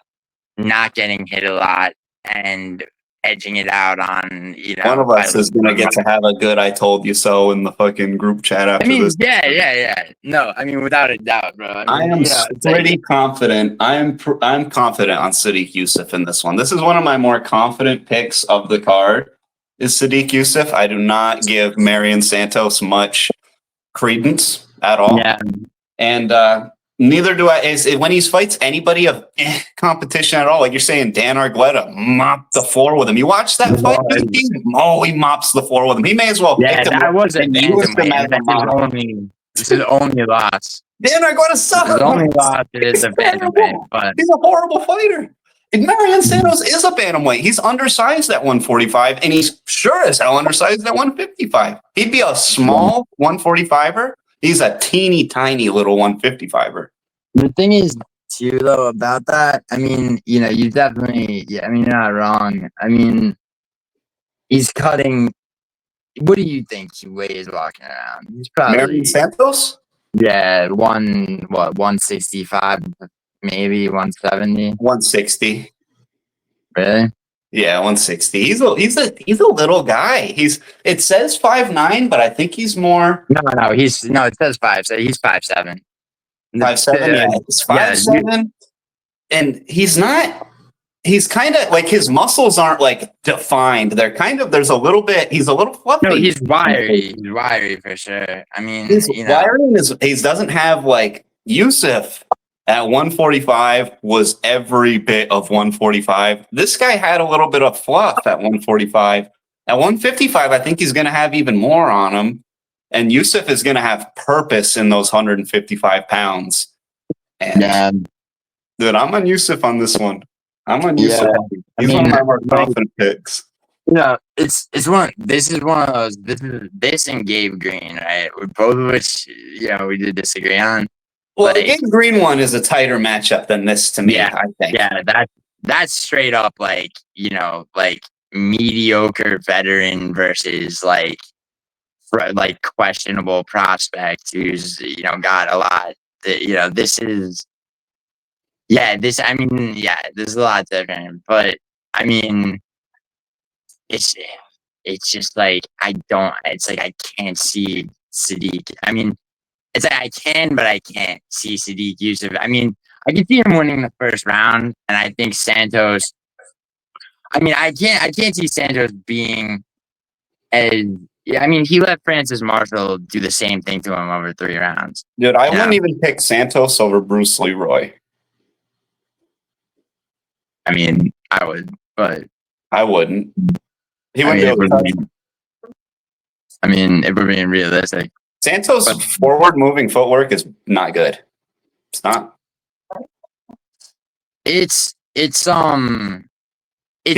S1: getting hit a lot, and edging it out on,
S2: One of us is going to get to have a good "I told you so" in the fucking group chat after this.
S1: Yeah. No, I mean, without a doubt, bro.
S2: I am pretty confident. I'm confident on Sodiq Yusuff in this one. This is one of my more confident picks of the card. Is Sodiq Yusuff? I do not give Marion Santos much credence at all.
S1: Yeah.
S2: And neither do I. When he fights anybody of competition at all, like you're saying, Dan Argueta mopped the floor with him. You watch that fight? He mops the floor with him. He may as well.
S1: Yeah, that was a bantamweight. This is only loss.
S2: Dan Argueta sucks.
S1: His only loss is a bantamweight, but
S2: he's a horrible fighter. And Marion Santos is a bantamweight. He's undersized at 145, and he's sure as hell undersized at 155. He'd be a small 145er. He's a teeny tiny little 155er.
S1: The thing is, too, though, about that, I mean, you definitely, you're not wrong. I mean, he's cutting. What do you think he weighs walking around? He's probably
S2: Marion Santos?
S1: Yeah, 165, maybe 170.
S2: 160.
S1: Really?
S2: Yeah, 160. He's a little guy. It says 5'9", but I think he's more.
S1: No, it says 5'7". So he's 5'7".
S2: 5'7", yeah. He's 5'7", and he's not. He's kind of like his muscles aren't like defined. They're kind of. There's a little bit. He's a little fluffy.
S1: No, he's wiry. He's wiry for sure. I mean,
S2: he's wiry. He doesn't have like Yusuff. At 145 was every bit of 145. This guy had a little bit of fluff at 145. At 155, I think he's going to have even more on him. And Yusuff is going to have purpose in those 155 pounds. And dude, I'm on Yusuff on this one. I'm on Yusuff. He's one of my more confident picks.
S1: It's one. This is one of those. This and Gabe Green, right? Both of which we did disagree on.
S2: Well, the Gabe Green one is a tighter matchup than this to me, I think.
S1: Yeah, that's straight up like mediocre veteran versus like questionable prospect who's got a lot. This is this is a lot different. But I mean, it's just like I can't see Sodiq. I mean. It's like I can, but I can't see Sodiq Yusuff. I mean, I can see him winning the first round, and I think Santos. I mean, I can't see Santos being as. I mean, he let Francis Marshall do the same thing to him over 3 rounds.
S2: Dude, I wouldn't even pick Santos over Bruce Leroy.
S1: I mean, I would, but
S2: I wouldn't. He wouldn't be able to.
S1: I mean, if we're being realistic.
S2: Santos' forward-moving footwork is not good. It's not.
S1: It's
S2: he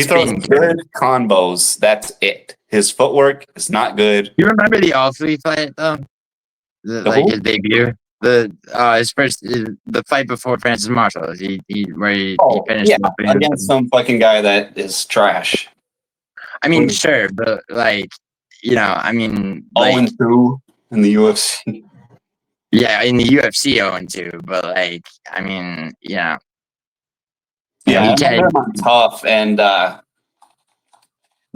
S2: throws good combos. That's it. His footwork is not good.
S1: You remember the Alfie fight though? His debut. His first the fight before Francis Marshall. He finished
S2: against some fucking guy that is trash.
S1: I mean, sure, but I mean,
S2: 0-2. In the UFC.
S1: Yeah, in the UFC 0-2, but I mean,
S2: Yeah, I'm tough. And the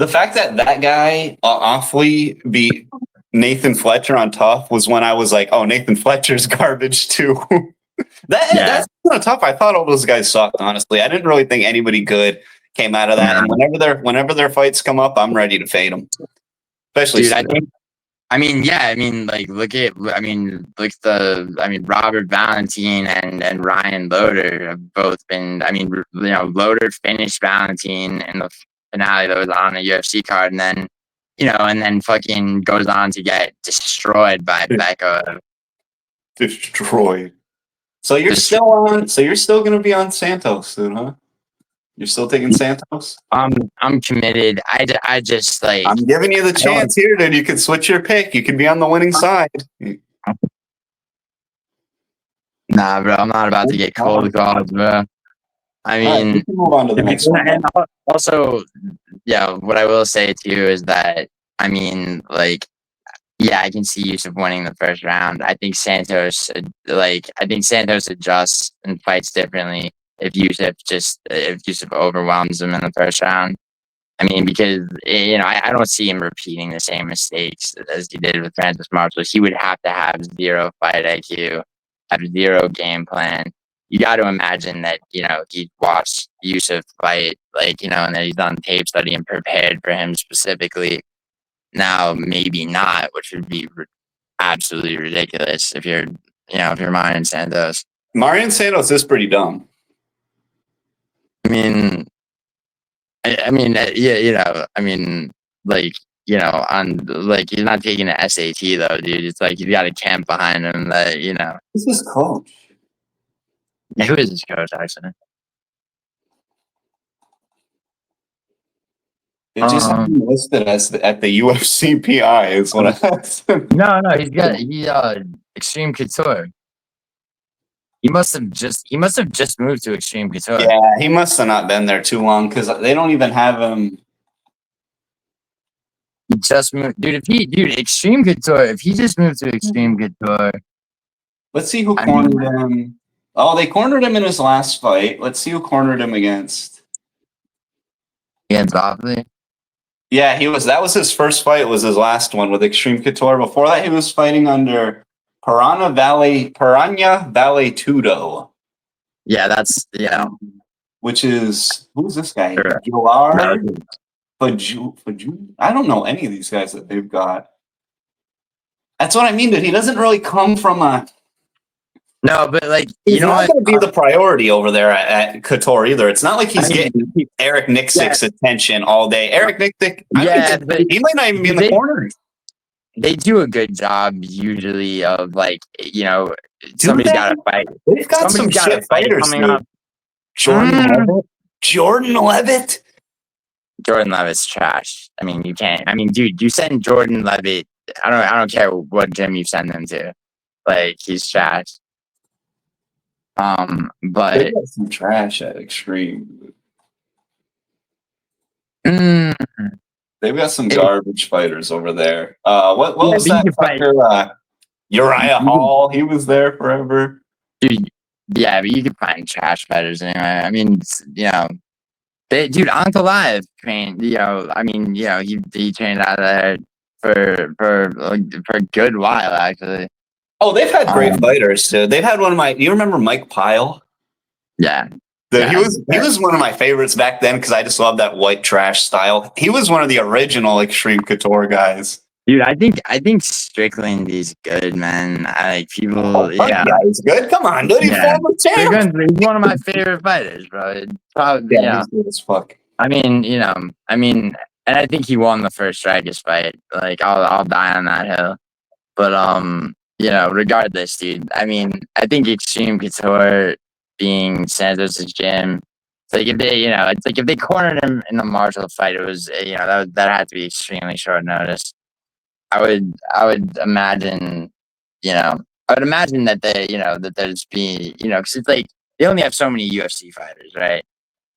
S2: fact that guy awfully beat Nathan Fletcher on tough was when I was like, oh, Nathan Fletcher's garbage too. That's kind of tough. I thought all those guys sucked, honestly. I didn't really think anybody good came out of that. And whenever their fights come up, I'm ready to fade them. Especially
S1: Robert Valentin and Ryan Loder have both been. I mean, Loder finished Valentin in the finale that was on the UFC card, and then fucking goes on to get destroyed by Becca.
S2: Destroyed. So you're still on. So you're still going to be on Santos, dude, huh? You're still taking Santos?
S1: I'm committed. I just like.
S2: I'm giving you the chance here, dude. You can switch your pick. You can be on the winning side.
S1: Nah, bro. I'm not about to get cold calls, bro. I mean,
S2: right, move on to the next one.
S1: And also, what I will say to you is that I mean, I can see Yusuff winning the first round. I think Santos adjusts and fights differently if Yusuff overwhelms him in the first round. I mean, because I don't see him repeating the same mistakes as he did with Francis Marshall. He would have to have zero fight IQ, have zero game plan. You got to imagine that he watched Yusuff fight, and that he's done tape study and prepared for him specifically. Now, maybe not, which would be absolutely ridiculous if you're Mairon Santos.
S2: Mairon Santos is pretty dumb.
S1: I mean, he's not taking an SAT though, dude. It's like you got a camp behind him that
S2: Who's his coach?
S1: Who is his coach, actually?
S2: It just listed as at the UFC PI is what I asked him.
S1: No, he's Extreme Couture. He must have just moved to Extreme Couture.
S2: Yeah, he must have not been there too long because they don't even have him.
S1: He just moved, dude. Extreme Couture. If he just moved to Extreme Couture,
S2: let's see who cornered him. Oh, they cornered him in his last fight. Let's see who cornered him against.
S1: Against Valle.
S2: Yeah, that was his first fight. Was his last one with Extreme Couture. Before that, he was fighting under Piranha Valley Tudo.
S1: Yeah, that's
S2: Which is who's this guy?
S1: Sure.
S2: I don't know any of these guys that they've got. That's what I mean, dude. He doesn't really come from a.
S1: No, but
S2: he's not going to be the priority over there at Couture either. It's not like he's getting Eric Nixick's attention all day. Eric Nixick, but he might not even be in the corner.
S1: They do a good job usually of somebody's got to fight.
S2: They've got some shit fighters coming up. Jordan Levitt.
S1: Jordan Levitt's trash. I mean, you can't. I mean, dude, you send Jordan Levitt. I don't care what gym you send him to. He's trash. But
S2: they got some trash at Extreme.
S1: They've
S2: got some garbage fighters over there. What was that fucker? Uriah Hall. He was there forever.
S1: Dude, yeah, but you could find trash fighters anyway. I mean, Uncle Live trained. He trained out there for a good while actually.
S2: Oh, they've had great fighters too. They've had one of you remember Mike Pyle?
S1: Yeah.
S2: He was one of my favorites back then because I just loved that white trash style. He was one of the original Extreme Couture guys.
S1: Dude, I think Strickland is good, man. People.
S2: Yeah, he's good. Come on, dude. He's former champ.
S1: He's one of my favorite fighters, bro. Probably,
S2: he's good as fuck.
S1: I mean, and I think he won the first Strikers fight. I'll die on that hill. But regardless, dude. I mean, I think Extreme Couture being Santos' gym. If they cornered him in the Marshall fight, it was that had to be extremely short notice. I would imagine, that that there's be, because it's they only have so many UFC fighters, right?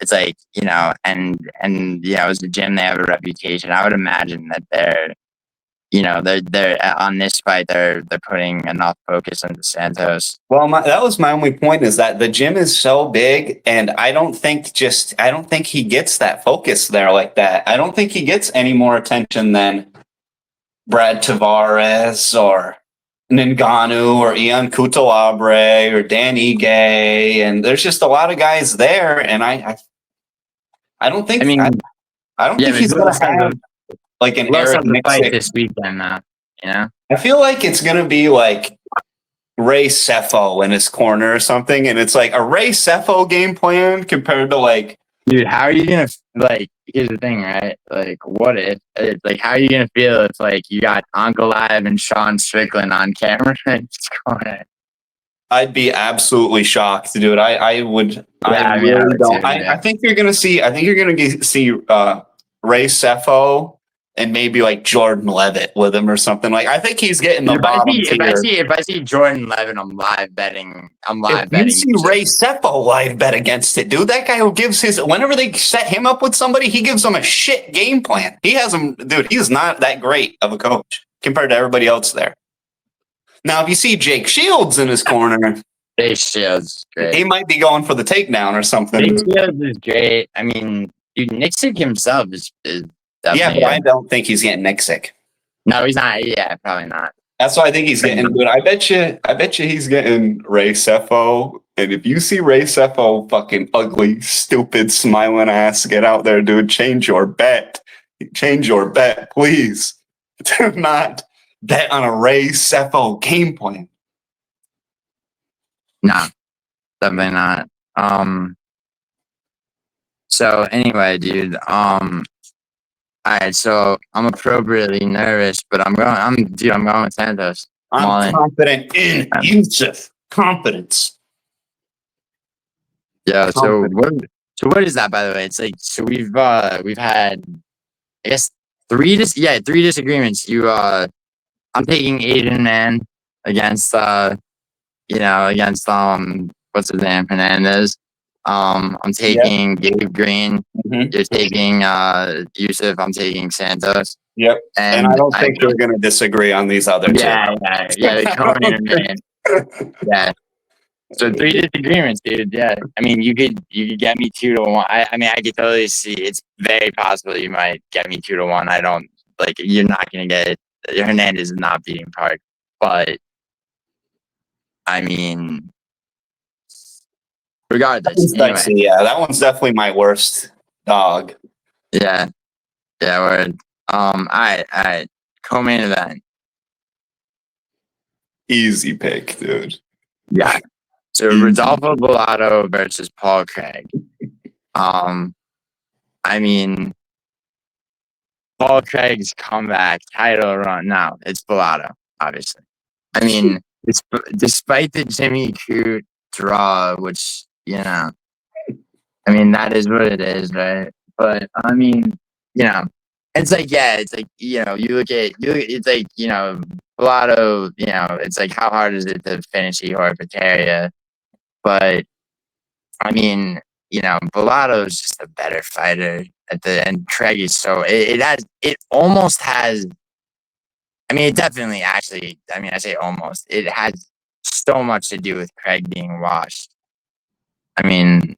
S1: It's and as a gym, they have a reputation. I would imagine that they're on this fight, they're putting enough focus into Santos.
S2: Well, that was my only point is that the gym is so big, and I don't think he gets that focus there like that. I don't think he gets any more attention than Brad Tavares or Ngannou or Ian Couto-Abre or Dan Ige, and there's just a lot of guys there, and I don't think I don't think he's gonna have an Eric
S1: fight this weekend now.
S2: I feel like it's gonna be Ray Sefo in his corner or something, and it's a Ray Sefo game plan compared to
S1: dude, how are you gonna here's the thing, right? What if how are you gonna feel if you got Uncle Live and Sean Strickland on camera in his corner?
S2: I'd be absolutely shocked, dude. I would. I really don't. I think you're gonna see. Ray Sefo and maybe Jordan Levitt with him or something. I think he's getting the bottom tier.
S1: If I see Jordan Levitt, I'm live betting.
S2: You see Ray Sefo live bet against it, dude. That guy who gives whenever they set him up with somebody, he gives them a shit game plan. He has them, dude. He is not that great of a coach compared to everybody else there. Now, if you see Jake Shields in his corner,
S1: Jake Shields, great.
S2: He might be going for the takedown or something.
S1: Jake Shields is great. I mean, Dude, Nixick himself is
S3: Yeah,
S1: definitely
S3: but I don't think he's getting Nixick.
S1: No, he's not. Yeah, probably not.
S3: That's why I think he's getting.
S2: Dude, I bet you he's getting Ray Cepho. And if you see Ray Cepho fucking ugly, stupid, smiling ass get out there, dude, change your bet. Change your bet, please. Do not bet on a Ray Cepho game plan.
S1: No, definitely not. So anyway, dude, all right, so I'm appropriately nervous, but I'm going with Santos.
S3: I'm confident in Yusuff. Confidence.
S1: Yeah, so what is that, by the way? It's like, so we've had, I guess, three disagreements. I'm taking Aiden Man against against what's his name, Hernandez. I'm taking Gabe Green.
S3: Mm-hmm.
S1: You're taking Yusuff. I'm taking Santos.
S3: Yep. And I don't think we're going to disagree on these other two.
S1: Yeah. The co-main event. Yeah. So 3 disagreements, dude. Yeah. I mean, you could get me 2-1. I mean, I could totally see. It's very possible you might get me 2-1. I don't like. You're not gonna get it. Hernandez is not beating Park, but I mean, regardless. Anyway.
S3: Yeah, that one's definitely my worst dog.
S1: Yeah. Word. All right. Co-main event.
S2: Easy pick, dude.
S1: Yeah. So Rodolfo Bellato versus Paul Craig. I mean, Paul Craig's comeback title run. No, it's Bellato, obviously. I mean, despite the Jimmy Crute draw, which I mean that is what it is, right? But I mean, it's like you look at it's like Bellato. It's like how hard is it to finish Ihor Peteria? But I mean, Bellato is just a better fighter at the end. Craig is so it almost has. I mean, it definitely actually. I mean, I say almost. It has so much to do with Craig being washed. I mean,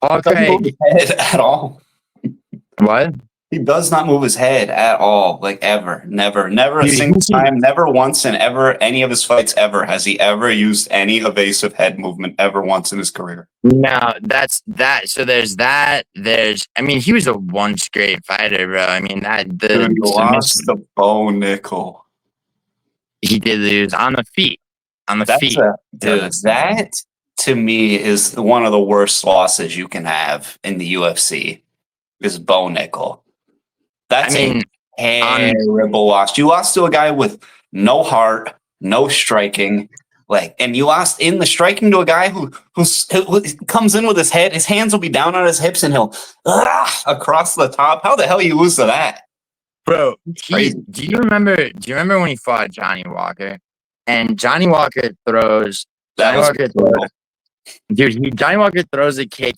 S1: Paul Craig
S3: at all.
S1: What?
S3: He does not move his head at all, like ever, never a single time, never once in ever any of his fights ever has he ever used any evasive head movement ever once in his career.
S1: No, that's that. So there's that. I mean, he was a once great fighter, bro. I mean
S2: Dude, lost the Bo Nickel.
S1: He did lose on the feet.
S3: That to me is one of the worst losses you can have in the UFC. Is Bo Nickel. That's a terrible loss. You lost to a guy with no heart, no striking, and you lost in the striking to a guy who comes in with his head. His hands will be down on his hips, and he'll across the top. How the hell you lose to that,
S1: bro? Do you remember when he fought Johnny Walker? And Johnny Walker throws. Johnny Walker throws a kick.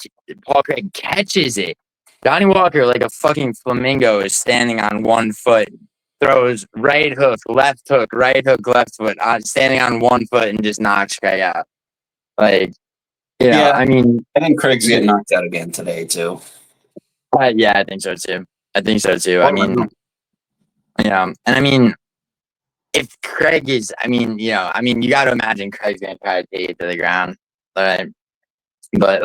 S1: Paul Craig catches it. Johnny Walker, like a fucking flamingo, is standing on one foot, throws right hook, left hook, standing on one foot, and just knocks Craig out. I mean,
S3: I think Craig's getting knocked out again today too.
S1: Yeah, I think so too. I mean, and I mean, if Craig is, you got to imagine Craig's gonna try to take it to the ground, right? But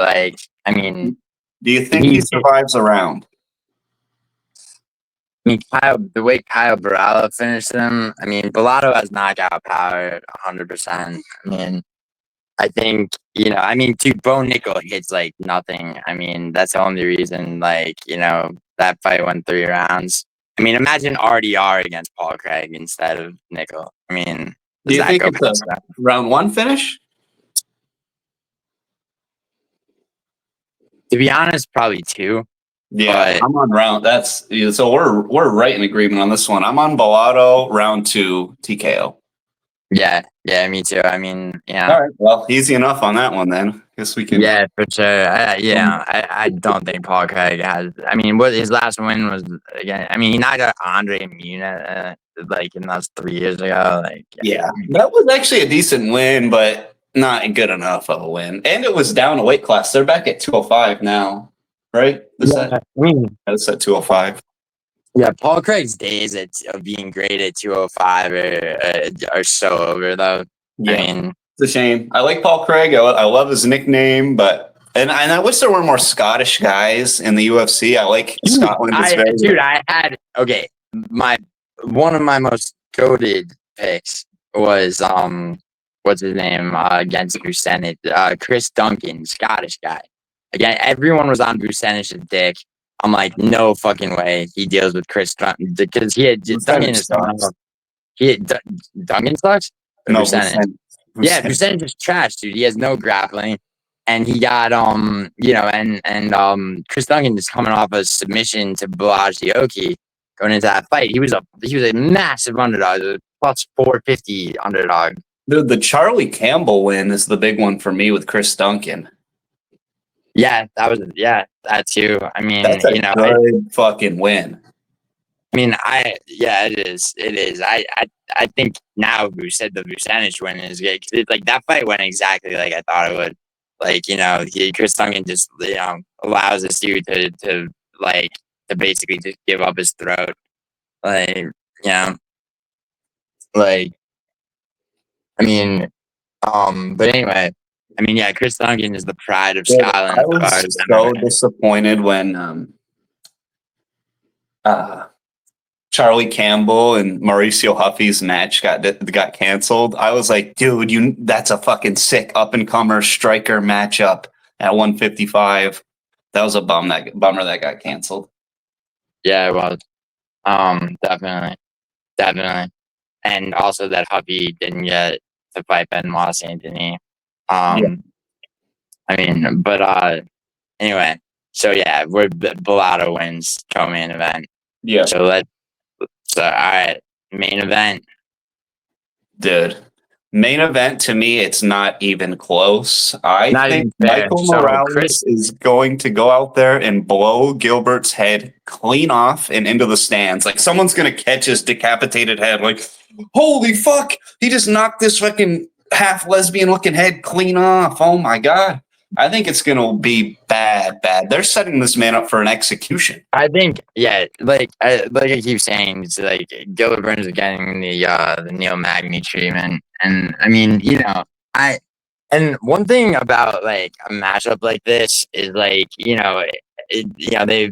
S1: I mean.
S3: Do you think he survives a round?
S1: I mean, the way Kyle Barala finished him, I mean, Bellato has knockout power 100%. I mean, I think, dude, Bo Nickel hits like nothing. I mean, that's the only reason, that fight went 3 rounds. I mean, imagine RDR against Paul Craig instead of Nickel. I mean,
S3: do you think it's a round 1 finish?
S1: To be honest, probably 2.
S3: Yeah, I'm on round. So we're right in agreement on this one. I'm on Bellato, round 2 TKO.
S1: Yeah, me too. I mean, yeah.
S3: All right, well, easy enough on that one then. Guess we can.
S1: Yeah, for sure. I don't think Paul Craig has. I mean, what his last win was again. I mean, he knocked out Andre Muna and that's 3 years ago.
S3: Yeah, that was actually a decent win, but not good enough of a win. And it was down a weight class. They're back at 205 now. right?
S2: That's at 205.
S1: Yeah, Paul Craig's days of being great at 205 are so over, though.
S3: Yeah.
S1: I mean,
S3: it's a shame. I like Paul Craig. I love his nickname, but and I wish there were more Scottish guys in the UFC. I like Scotland.
S1: I had one of my most goated picks was what's his name against Buchanan, Chris Duncan, Scottish guy. Again, everyone was on Buchanan's dick. I'm like, no fucking way he deals with Chris Duncan because he had Duncan is Duncan sucks.
S2: No,
S1: Buchanan. Yeah, Buchanan is trash, dude. He has no grappling, and he got Chris Duncan is coming off a submission to Bellagioki going into that fight. He was a massive underdog, a plus 450 underdog.
S3: Dude, the Charlie Campbell win is the big one for me with Chris Duncan.
S1: Yeah, that too. I mean,
S3: that's a good fucking win.
S1: I mean, it is. I think now who said the Buchanan win is good. Like that fight went exactly like I thought it would. Like, Chris Duncan just, allows this dude to basically just give up his throat. Like, but anyway, I mean, yeah, Chris Duncan is the pride of Scotland.
S3: I was so disappointed when Charlie Campbell and Mauricio Huffy's match got canceled. I was like, dude, that's a fucking sick up-and-comer striker matchup at 155. That was a bummer that got canceled.
S1: Yeah, it was. Definitely. And also that Huffy didn't get to fight Benoit Saint-Denis. I mean, but anyway, so yeah, we're Bellato wins co-main event.
S3: Yeah.
S1: So all right, main event.
S3: Dude, main event to me, it's not even close. I think Michael Morales is going to go out there and blow Gilbert's head clean off and into the stands. Like someone's going to catch his decapitated head. Like, holy fuck, he just knocked this fucking half lesbian looking head clean off. Oh my God. I think it's going to be bad. They're setting this man up for an execution.
S1: I think, yeah, like I keep saying, it's like Gilbert Burns is getting the Neil Magny treatment. And I mean, and one thing about like a matchup like this is like,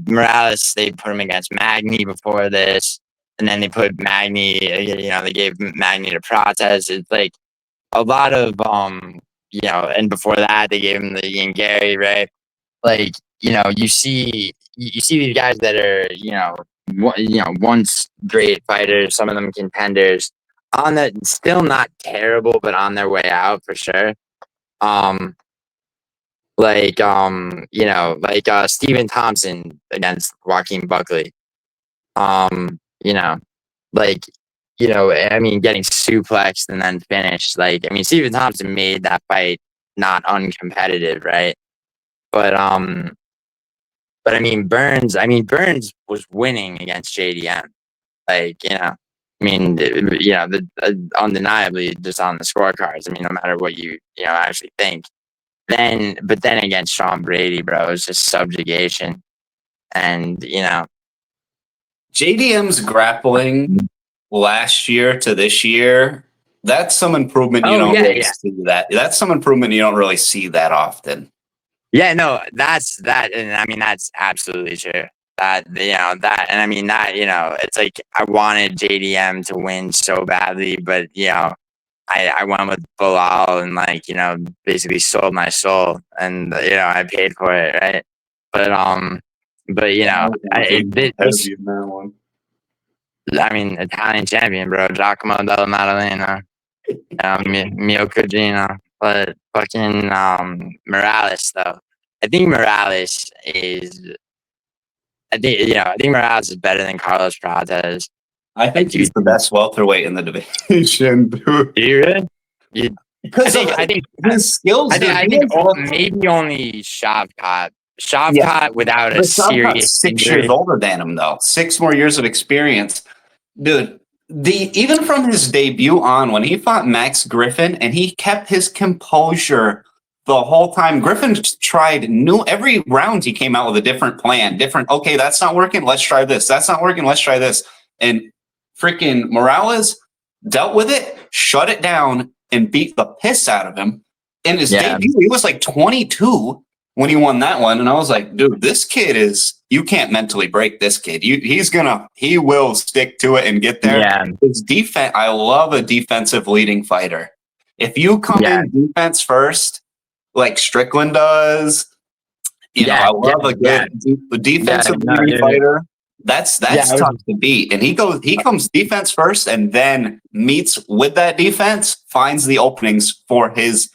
S1: Morales, they put him against Magny before this, and then they put Magny, they gave Magny to protest. It's like a lot of, and before that they gave him the Ian Gary, right? Like, you see these guys that are, once great fighters, some of them contenders, on that still not terrible, but on their way out for sure. Stephen Thompson against Joaquin Buckley. I mean, getting suplexed and then finished. Like, I mean, Stephen Thompson made that fight not uncompetitive, right? But I mean, Burns was winning against JDM. Like, undeniably just on the scorecards. I mean, no matter what you actually think. But then against Sean Brady, bro, it was just subjugation. And,
S3: JDM's grappling last year to this year, that's some improvement you don't really see that. That's some improvement you don't really see that often.
S1: Yeah, no, that's that, and I mean that's absolutely true. It's like I wanted JDM to win so badly, but I went with Bilal and basically sold my soul, and I paid for it, right? But I mean, Italian champion, bro, Giacomo Della Maddalena, mio cugino. But fucking Morales, though, I think Morales is better than Carlos Prates.
S3: I think he's the best welterweight in the division, dude.
S1: Do you really?
S3: I think his skills.
S1: Maybe only Shavkat. Shavkat without a serious
S3: 6 years older than him, though. 6 more years of experience, dude. Even from his debut on when he fought Max Griffin and he kept his composure the whole time. Griffin tried every round he came out with a different plan. Okay, that's not working. Let's try this. That's not working. Let's try this. And freaking Morales dealt with it, shut it down, and beat the piss out of him. In his debut, he was like 22 when he won that one. And I was like, dude, this kid you can't mentally break this kid. He will stick to it and get there.
S1: Yeah.
S3: His defense, I love a defensive leading fighter. If you come in defense first, like Strickland does, I love a good defensive leading fighter. That's tough to beat. And he comes defense first and then meets with that defense, finds the openings for his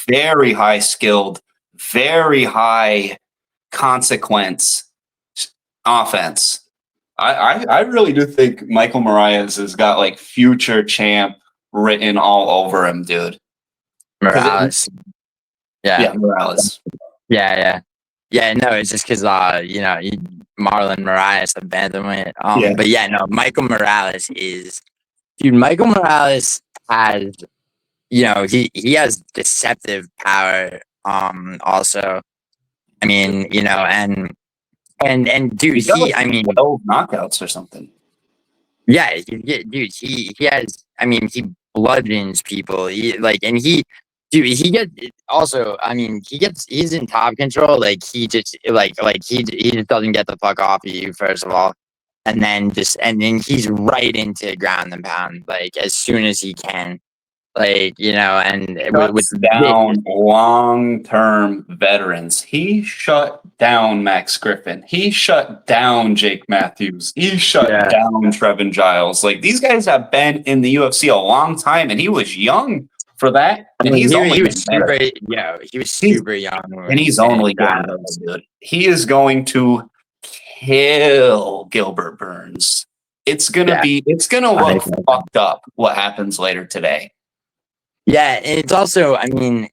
S3: very high skilled, very high consequence offense. I really do think Michael Morales has got like future champ written all over him, dude.
S1: Morales.
S3: Morales.
S1: Yeah. No, it's just because Marlon Moraes, the bantamweight. But Michael Morales Michael Morales has, he has deceptive power. Also, I mean, and dude,
S3: 12 knockouts or something.
S1: Yeah, dude, he has. I mean, he bludgeons people. He he's in top control. Like he just he just doesn't get the puck off of you first of all, and then he's right into ground and pound like as soon as he can.
S3: With down long-term veterans. He shut down Max Griffin. He shut down Jake Matthews. He shut down Trevin Giles. Like these guys have been in the UFC a long time, and he was young for that. And he was
S1: super young,
S3: and he's only getting those, dude. He is going to kill Gilbert Burns. It's gonna look fucked up what happens later today.
S1: Yeah, it's also, I mean,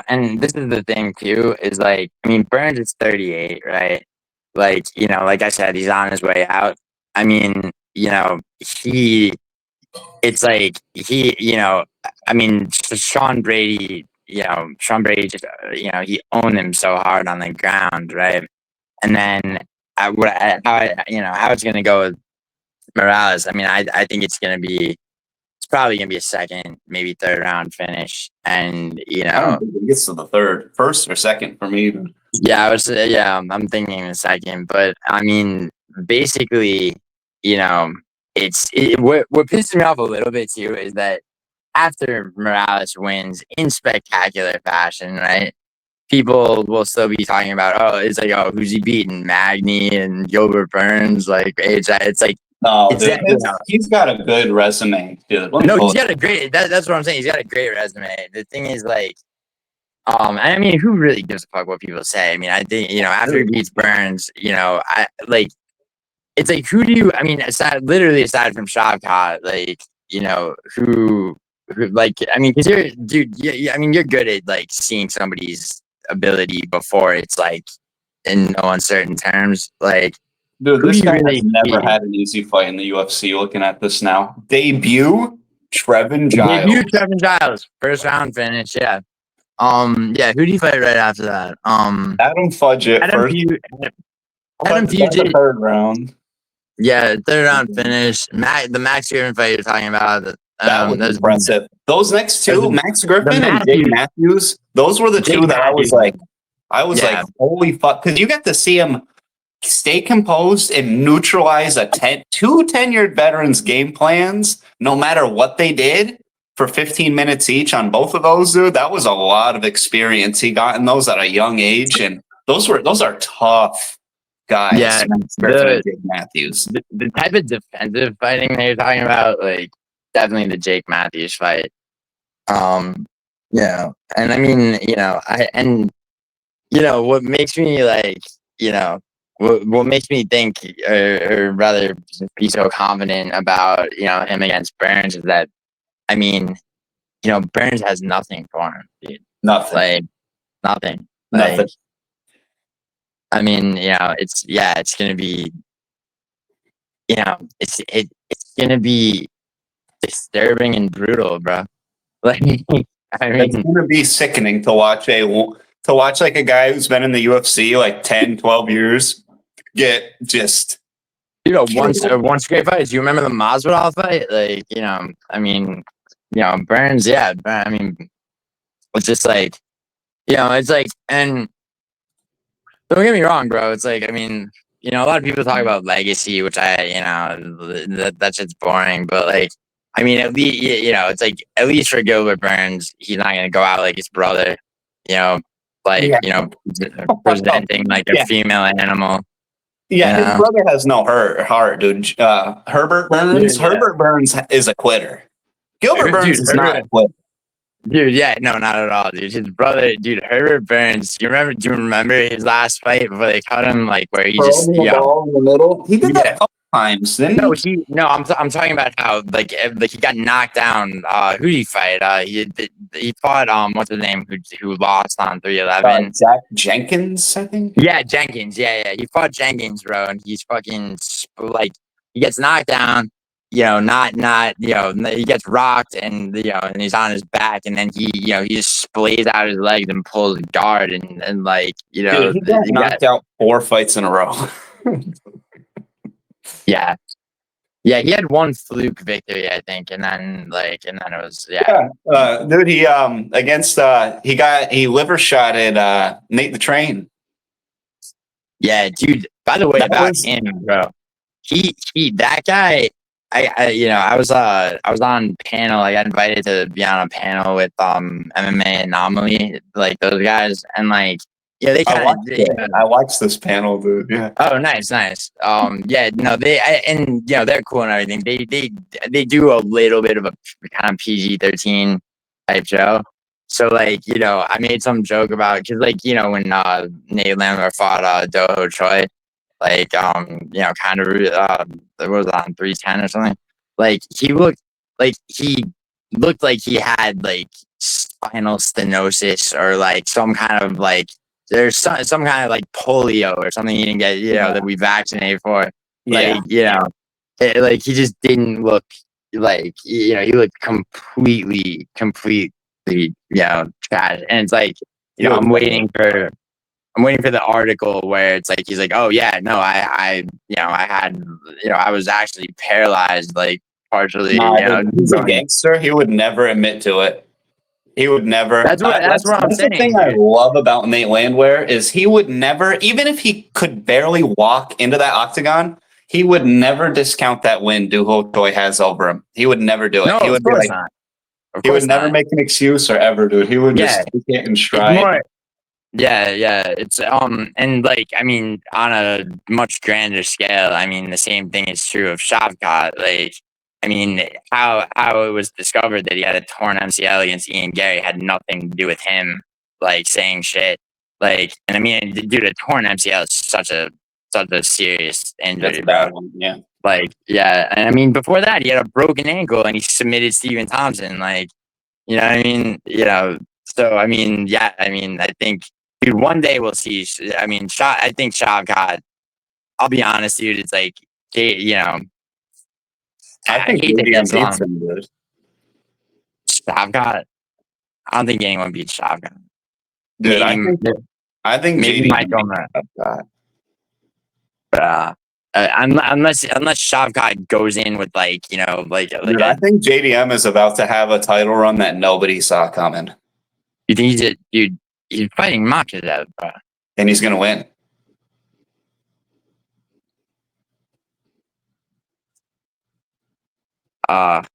S1: and this is the thing too, is Burns is 38, right? Like I said, he's on his way out. I mean, Sean Brady just, he owned him so hard on the ground, right? And then how it's going to go with Morales, I mean, I think it's probably gonna be a second, maybe third round finish, and
S3: I don't think it gets to the first or second for me.
S1: Yeah, I'm thinking a second, but I mean, basically, what pisses me off a little bit too is that after Morales wins in spectacular fashion, right? People will still be talking about, who's he beating? Magny and Gilbert Burns, it's like.
S3: No, he's got a good resume, dude.
S1: He's got a great. That's what I'm saying. He's got a great resume. The thing is, I mean, who really gives a fuck what people say? I mean, I think after he beats Burns, it's like who do you? I mean, aside from Shavkat, who I mean, because you're good at seeing somebody's ability before it's in no uncertain terms,
S3: Dude, this guy has never had an easy fight in the UFC. Looking at this now, debut Trevin Giles,
S1: first round finish. Yeah. Who do you fight right after that?
S3: Adam Fudgett.
S1: Adam Fudgett.
S3: Third round.
S1: Yeah, third round finish. The Max Griffin fight you're talking about.
S3: That was impressive. Those next two, Max Griffin and Jake Matthews, those were the two that I was like, holy fuck, because you got to see him stay composed and neutralize two tenured veterans' game plans, no matter what they did, for 15 minutes each on both of those, dude. That was a lot of experience he got in those at a young age, and those are tough guys.
S1: Yeah,
S3: Matthews.
S1: The type of defensive fighting that you're talking about, definitely the Jake Matthews fight. And I mean, what makes me what makes me think, or rather be so confident about, him against Burns is that, I mean, Burns has nothing for him, dude.
S3: Nothing.
S1: Nothing. I mean, it's going to be, it's going to be disturbing and brutal, bro. I
S3: It's
S1: mean,
S3: going to be sickening to watch like a guy who's been in the UFC like 10, 12 years get just.
S1: one straight fight. Do you remember the Masvidal fight? Like, I mean, Burns. Yeah, I mean, it's just like, it's like, and don't get me wrong, bro. It's like, I mean, a lot of people talk about legacy, which that shit's boring. But like, I mean, at least, it's like, at least for Gilbert Burns, he's not gonna go out like his brother, presenting like a female animal.
S3: Yeah, his brother has no heart, dude. Herbert Burns.
S1: Yeah.
S3: Herbert Burns is a quitter. Gilbert Burns is not a quitter.
S1: Dude, yeah, no, not at all, dude. His brother, dude, Herbert Burns. Do you remember his last fight before they cut him? Like where he just
S3: the ball in the middle. He did that a couple times.
S1: I'm talking about how like he got knocked down. Who did he fight? He fought what's his name? Who lost on 311?
S3: Jack Jenkins, I think.
S1: Yeah, Jenkins. Yeah. He fought Jenkins, bro, and he's fucking like he gets knocked down. He gets rocked and and he's on his back, and then he just splays out his legs and pulls guard and like
S3: Dude, he got knocked out 4 fights in a row.
S1: Yeah, he had one fluke victory, I think, and then it was
S3: dude, he liver shotted Nate the Train.
S1: Yeah, dude. By the way, about him, bro, that guy. I was on panel. I got invited to be on a panel with MMA Anomaly, like those guys, and like they kind of.
S3: I watched this panel, dude. Yeah.
S1: Oh, nice. they're cool and everything. They do a little bit of a kind of PG-13 type show. So like I made some joke about because like when Nate Landwehr fought Doho Choi. Like, kind of, it was on 310 or something. Like, he looked like he had like spinal stenosis or like some kind of like there's some kind of like polio or something he didn't get, that we vaccinated for. Like, like he just didn't look like, he looked completely, trash. And it's like, I'm waiting for the article where it's like he's like, oh yeah, no, I was actually paralyzed, like partially.
S3: He's a gangster. He would never admit to it. He would never.
S1: That's what I'm saying.
S3: The thing I love about Nate Landwehr is he would never, even if he could barely walk into that octagon, he would never discount that win Doho Choi has over him. He would never do it.
S1: No,
S3: he would
S1: of course not.
S3: He would never make an excuse or ever do it. He would just take it in stride.
S1: Yeah. It's and like I mean, on a much grander scale, I mean the same thing is true of Shavkat. Like, I mean, how it was discovered that he had a torn MCL against Ian Gary had nothing to do with him like saying shit. Like, and I mean, dude, a torn MCL is such a serious injury.
S3: That's a bad one. Yeah.
S1: Like, yeah, and I mean, before that, he had a broken ankle and he submitted Stephen Thompson. Like, you know what I mean? So I mean, yeah, I mean, I think. Dude, one day we'll see. I mean, I think Shavkat. I'll be honest, dude. It's like,
S3: I think JDM beats him, dude.
S1: Shavkat. I don't think anyone beats Shavkat.
S3: Dude, I think
S1: maybe Michael Shavkat. But unless Shavkat goes in with I think
S3: JDM is about to have a title run that nobody saw coming.
S1: You think he's fighting Moises, bro.
S3: And he's going to win.
S1: I'm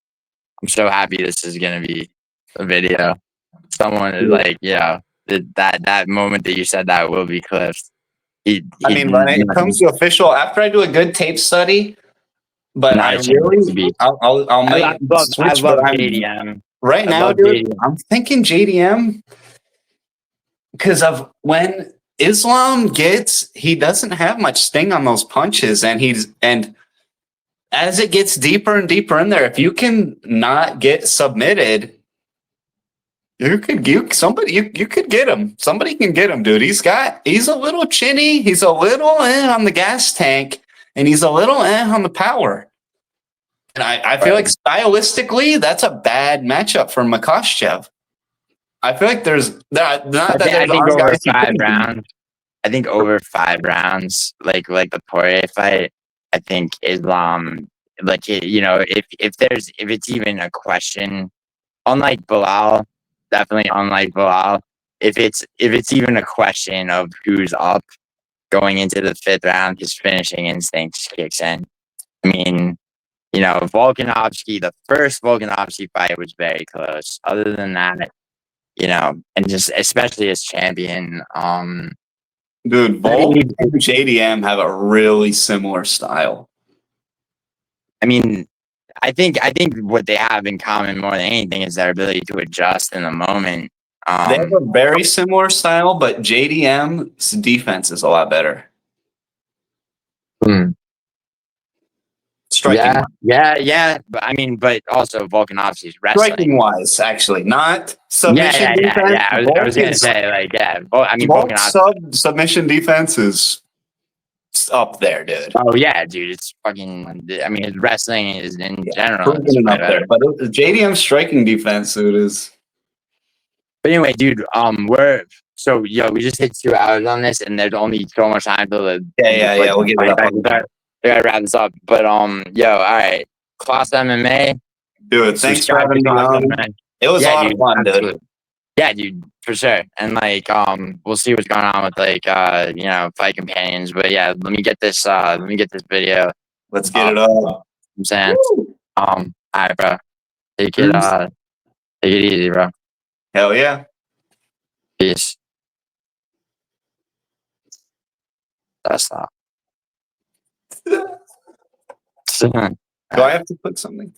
S1: so happy this is going to be a video. Someone is like, that moment that you said that will be clipped.
S3: When it comes to official, after I do a good tape study, but I'll make switch.
S1: I love JDM.
S3: Right now, dude, I'm thinking JDM. Because of when Islam he doesn't have much sting on those punches, and as it gets deeper and deeper in there, if you can not get submitted, you could get him. Somebody can get him, dude. He's a little chinny, he's a little on the gas tank, and he's a little on the power. And I feel like stylistically, that's a bad matchup for Makhachev.
S2: I feel like there's not that
S1: I
S2: there's
S1: think
S2: our
S1: over
S2: guys who
S1: 5
S2: couldn't be.
S1: rounds. I think over 5 rounds, like the Poirier fight, I think is like you know, if it's even a question, unlike Bilal, definitely unlike Bilal, if it's even a question of who's up going into the 5th round, his finishing instinct kicks in. I mean, you know, Volkanovski, the first Volkanovski fight was very close. Other than that, you know, and just especially as champion,
S2: Dude, Volk and JDM have a really similar style.
S1: I mean, I think what they have in common more than anything is their ability to adjust in the moment.
S2: They have a very similar style, but JDM's defense is a lot better. Striking.
S1: Yeah. But I mean, but also Volkanovski's wrestling.
S2: Striking wise, actually, not submission defense.
S1: Yeah. I was gonna say, like, yeah. I mean,
S2: Volk's submission defense is up there, dude.
S1: Oh yeah, dude, it's fucking. I mean, his wrestling is in general
S2: up there, but JDM's striking defense, dude, is.
S1: But anyway, dude, we just hit 2 hours on this, and there's only so much time till the.
S2: Yeah. We'll get it up.
S1: I gotta wrap this up, but all right, Costa MMA.
S2: Dude, thanks for having me on. It was a lot of fun, dude.
S1: Yeah, dude, for sure. And like, we'll see what's going on with like, you know, fight companions. But yeah, let me get this video.
S2: Let's get it up.
S1: I'm saying, all right, bro. Take it easy, bro.
S2: Hell yeah.
S1: Peace. That's not.
S2: Do I have to put something?